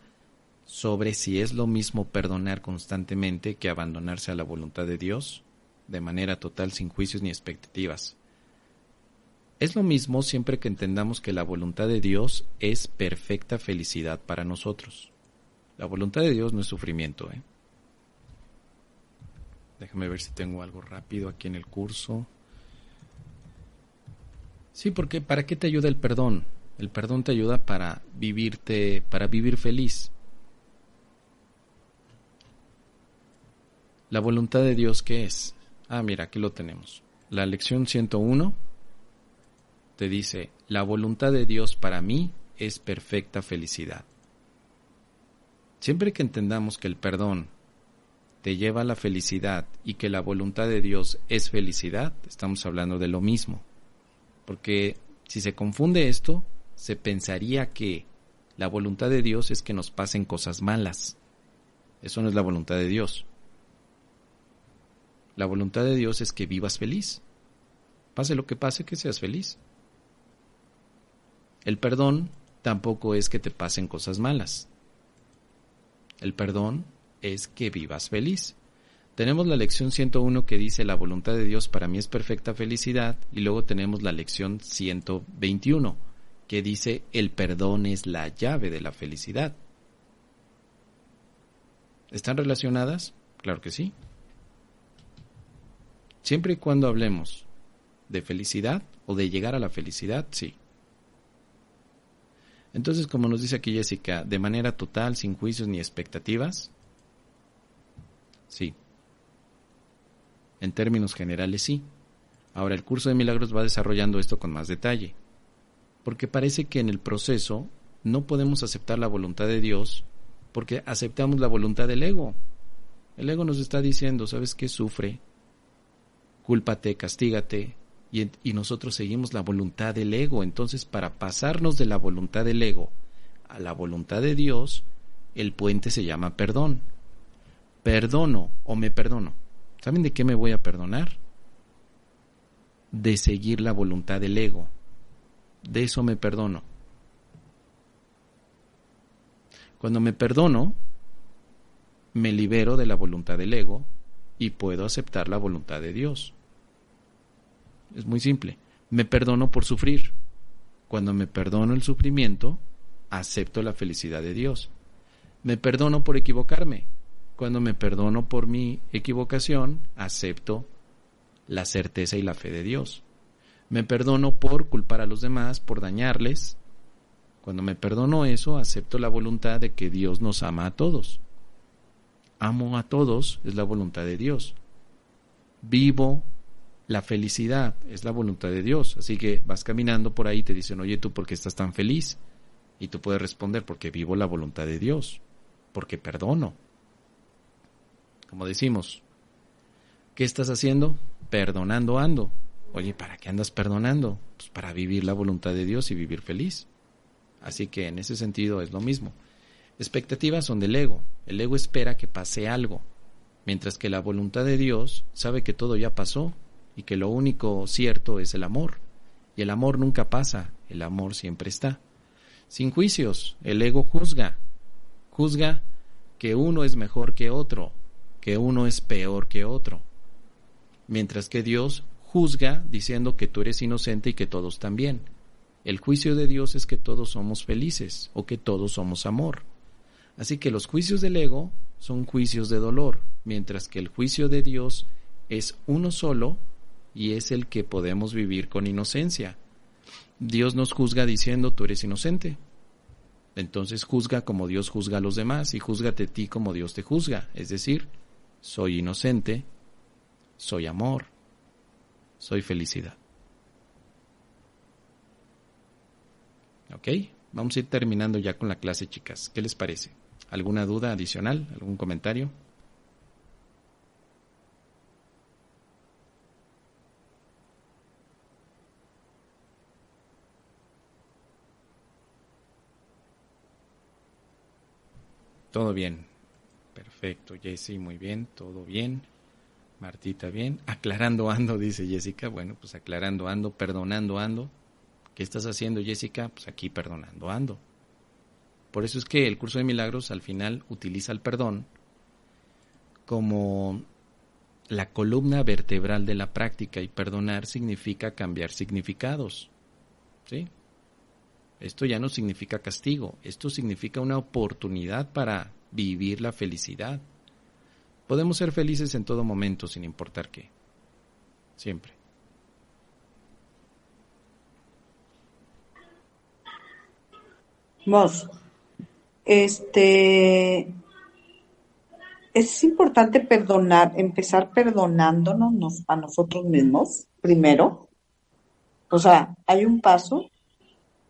sobre si es lo mismo perdonar constantemente que abandonarse a la voluntad de Dios de manera total, sin juicios ni expectativas. Es lo mismo siempre que entendamos que la voluntad de Dios es perfecta felicidad para nosotros. La voluntad de Dios no es sufrimiento, ¿eh? Déjame ver si tengo algo rápido aquí en el curso. Sí, porque ¿para qué te ayuda el perdón? El perdón te ayuda para vivir feliz. ¿La voluntad de Dios qué es? Ah, mira, aquí lo tenemos. La lección 101 te dice, la voluntad de Dios para mí es perfecta felicidad. Siempre que entendamos que el perdón te lleva a la felicidad y que la voluntad de Dios es felicidad, estamos hablando de lo mismo. Porque si se confunde esto, se pensaría que la voluntad de Dios es que nos pasen cosas malas. Eso no es la voluntad de Dios. La voluntad de Dios es que vivas feliz. Pase lo que pase, que seas feliz. El perdón tampoco es que te pasen cosas malas. El perdón es que vivas feliz. Tenemos la lección 101 que dice la voluntad de Dios para mí es perfecta felicidad, y luego tenemos la lección 121 que dice el perdón es la llave de la felicidad. ¿Están relacionadas? Claro que sí. Siempre y cuando hablemos de felicidad o de llegar a la felicidad, sí. Entonces, como nos dice aquí Jessica, de manera total, sin juicios ni expectativas, sí. En términos generales, sí. Ahora, el curso de milagros va desarrollando esto con más detalle, porque parece que en el proceso no podemos aceptar la voluntad de Dios porque aceptamos la voluntad del ego. El ego nos está diciendo, ¿sabes qué? Sufre, cúlpate, castígate, y nosotros seguimos la voluntad del ego. Entonces, para pasarnos de la voluntad del ego a la voluntad de Dios, el puente se llama perdón. Perdono o me perdono. ¿Saben de qué me voy a perdonar? De seguir la voluntad del ego. De eso me perdono. Cuando me perdono, me libero de la voluntad del ego y puedo aceptar la voluntad de Dios. Es muy simple. Me perdono por sufrir. Cuando me perdono el sufrimiento, acepto la felicidad de Dios. Me perdono por equivocarme. Cuando me perdono por mi equivocación, acepto la certeza y la fe de Dios. Me perdono por culpar a los demás, por dañarles. Cuando me perdono eso, acepto la voluntad de que Dios nos ama a todos. Amo a todos, es la voluntad de Dios. Vivo la felicidad, es la voluntad de Dios. Así que vas caminando por ahí y te dicen, oye, ¿tú por qué estás tan feliz? Y tú puedes responder, porque vivo la voluntad de Dios, porque perdono. Como decimos, ¿qué estás haciendo? Perdonando ando. Oye, ¿para qué andas perdonando? Pues para vivir la voluntad de Dios y vivir feliz. Así que en ese sentido es lo mismo. Expectativas son del ego. El ego espera que pase algo, mientras que la voluntad de Dios sabe que todo ya pasó y que lo único cierto es el amor. Y el amor nunca pasa, el amor siempre está. Sin juicios, el ego juzga. Juzga que uno es mejor que otro, que uno es peor que otro. Mientras que Dios juzga diciendo que tú eres inocente y que todos también. El juicio de Dios es que todos somos felices o que todos somos amor. Así que los juicios del ego son juicios de dolor, mientras que el juicio de Dios es uno solo y es el que podemos vivir con inocencia. Dios nos juzga diciendo tú eres inocente. Entonces juzga como Dios juzga a los demás y júzgate a ti como Dios te juzga. Es decir, soy inocente, soy amor, soy felicidad. ¿Ok? Vamos a ir terminando ya con la clase, chicas. ¿Qué les parece? ¿Alguna duda adicional? ¿Algún comentario? Todo bien. Perfecto. Jessy, muy bien. Todo bien. Martita, bien. Aclarando ando, dice Jessica. Bueno, pues aclarando ando, perdonando ando. ¿Qué estás haciendo, Jessica? Pues aquí perdonando ando. Por eso es que el curso de milagros al final utiliza el perdón como la columna vertebral de la práctica, y perdonar significa cambiar significados. ¿Sí? Esto ya no significa castigo, esto significa una oportunidad para vivir la felicidad. Podemos ser felices en todo momento, sin importar qué. Siempre. Mos, es importante perdonar, empezar perdonándonos a nosotros mismos primero. O sea, hay un paso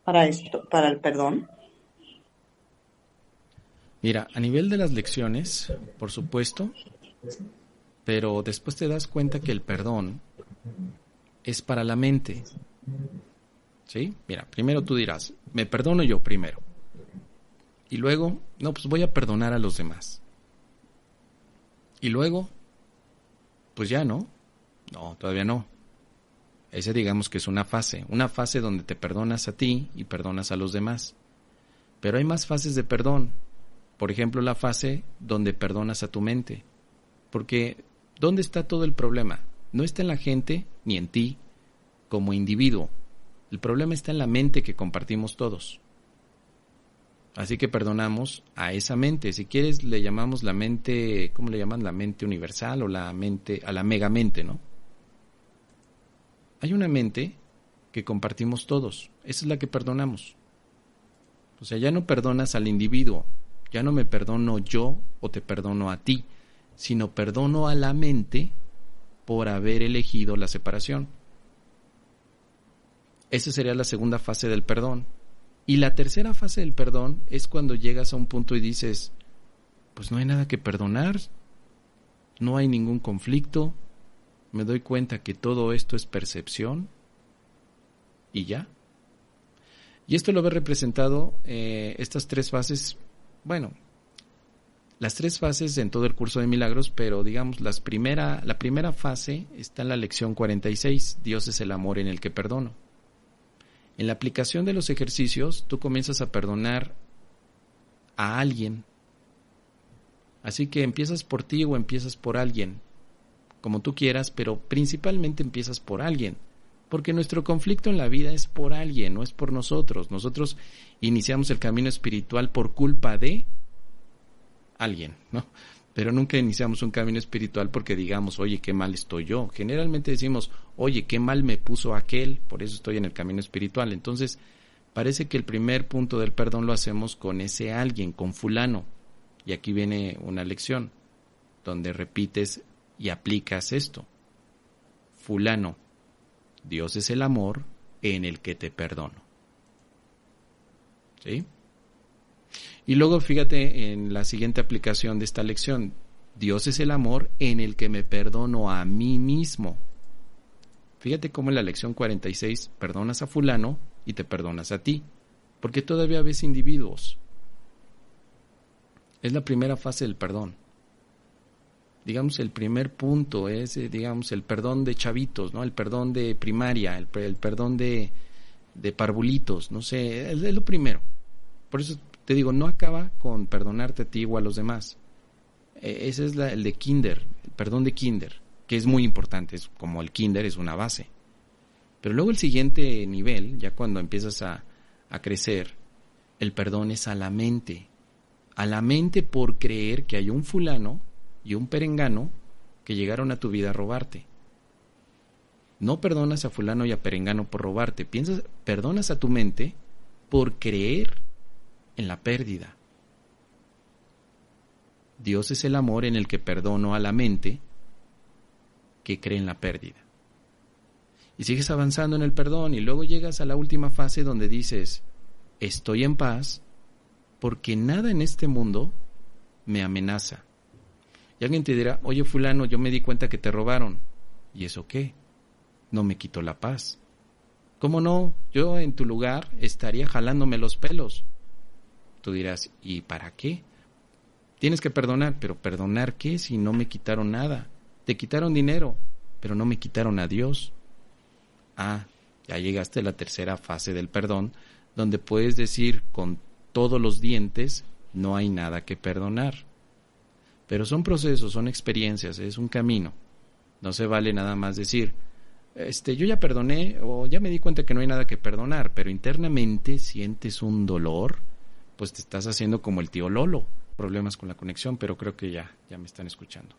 para esto, para el perdón. Mira, a nivel de las lecciones, por supuesto, pero después te das cuenta que el perdón es para la mente. ¿Sí? Mira, primero tú dirás, me perdono yo primero. Y luego, no, pues voy a perdonar a los demás. Y luego, pues ya no. No, todavía no. Ese digamos que es una fase donde te perdonas a ti y perdonas a los demás. Pero hay más fases de perdón. por ejemplo, la fase donde perdonas a tu mente. Porque, ¿dónde está todo el problema? No está en la gente ni en ti como individuo. El problema está en la mente que compartimos todos. Así que perdonamos a esa mente. Si quieres, le llamamos la mente, ¿cómo le llaman? La mente universal o la mente, a la megamente, ¿no? Hay una mente que compartimos todos. Esa es la que perdonamos. O sea, ya no perdonas al individuo. Ya no me perdono yo o te perdono a ti, sino perdono a la mente por haber elegido la separación. Esa sería la segunda fase del perdón. Y la tercera fase del perdón es cuando llegas a un punto y dices, pues no hay nada que perdonar, no hay ningún conflicto, me doy cuenta que todo esto es percepción y ya. Y esto lo ve representado, estas tres fases, bueno, las tres fases en todo el curso de milagros, pero digamos la primera fase está en la lección 46, Dios es el amor en el que perdono. En la aplicación de los ejercicios, tú comienzas a perdonar a alguien. Así que empiezas por ti o empiezas por alguien, como tú quieras, pero principalmente empiezas por alguien. Porque nuestro conflicto en la vida es por alguien, no es por nosotros. Nosotros iniciamos el camino espiritual por culpa de alguien, ¿no? Pero nunca iniciamos un camino espiritual porque digamos, oye, qué mal estoy yo. Generalmente decimos, oye, qué mal me puso aquel, por eso estoy en el camino espiritual. Entonces, parece que el primer punto del perdón lo hacemos con ese alguien, con fulano. Y aquí viene una lección, donde repites y aplicas esto. Fulano, Dios es el amor en el que te perdono. ¿Sí? Y luego fíjate en la siguiente aplicación de esta lección. Dios es el amor en el que me perdono a mí mismo. Fíjate cómo en la lección 46 perdonas a fulano y te perdonas a ti. Porque todavía ves individuos. Es la primera fase del perdón. Digamos, el primer punto es, digamos, el perdón de chavitos, ¿no? El perdón de primaria, el perdón de parvulitos, no sé, es lo primero. Por eso te digo, no acaba con perdonarte a ti o a los demás. Ese es el de kinder, el perdón de kinder, que es muy importante, es como el kinder es una base. Pero luego el siguiente nivel, ya cuando empiezas a crecer, el perdón es a la mente por creer que hay un fulano y un perengano que llegaron a tu vida a robarte. No perdonas a fulano y a perengano por robarte, perdonas a tu mente por creer en la pérdida. Dios es el amor en el que perdono a la mente que cree en la pérdida. Y sigues avanzando en el perdón y luego llegas a la última fase donde dices, estoy en paz porque nada en este mundo me amenaza. Y alguien te dirá, oye fulano, yo me di cuenta que te robaron. ¿Y eso qué? No me quitó la paz. ¿Cómo no? Yo en tu lugar estaría jalándome los pelos. Tú dirás, ¿y para qué? Tienes que perdonar, pero ¿perdonar qué si no me quitaron nada? Te quitaron dinero, pero no me quitaron a Dios. Ah, ya llegaste a la tercera fase del perdón, donde puedes decir con todos los dientes, no hay nada que perdonar. Pero son procesos, son experiencias, es un camino. No se vale nada más decir, yo ya perdoné o ya me di cuenta que no hay nada que perdonar, pero internamente sientes un dolor, pues te estás haciendo como el tío Lolo. Problemas con la conexión, pero creo que ya me están escuchando.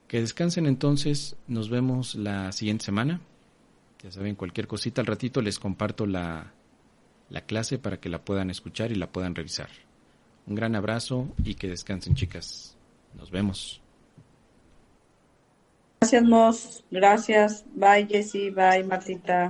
Que descansen entonces, nos vemos la siguiente semana. Ya saben, cualquier cosita al ratito les comparto la clase para que la puedan escuchar y la puedan revisar. Un gran abrazo y que descansen, chicas. Nos vemos. Gracias, Mos. Gracias. Bye, Jessy. Bye, Martita.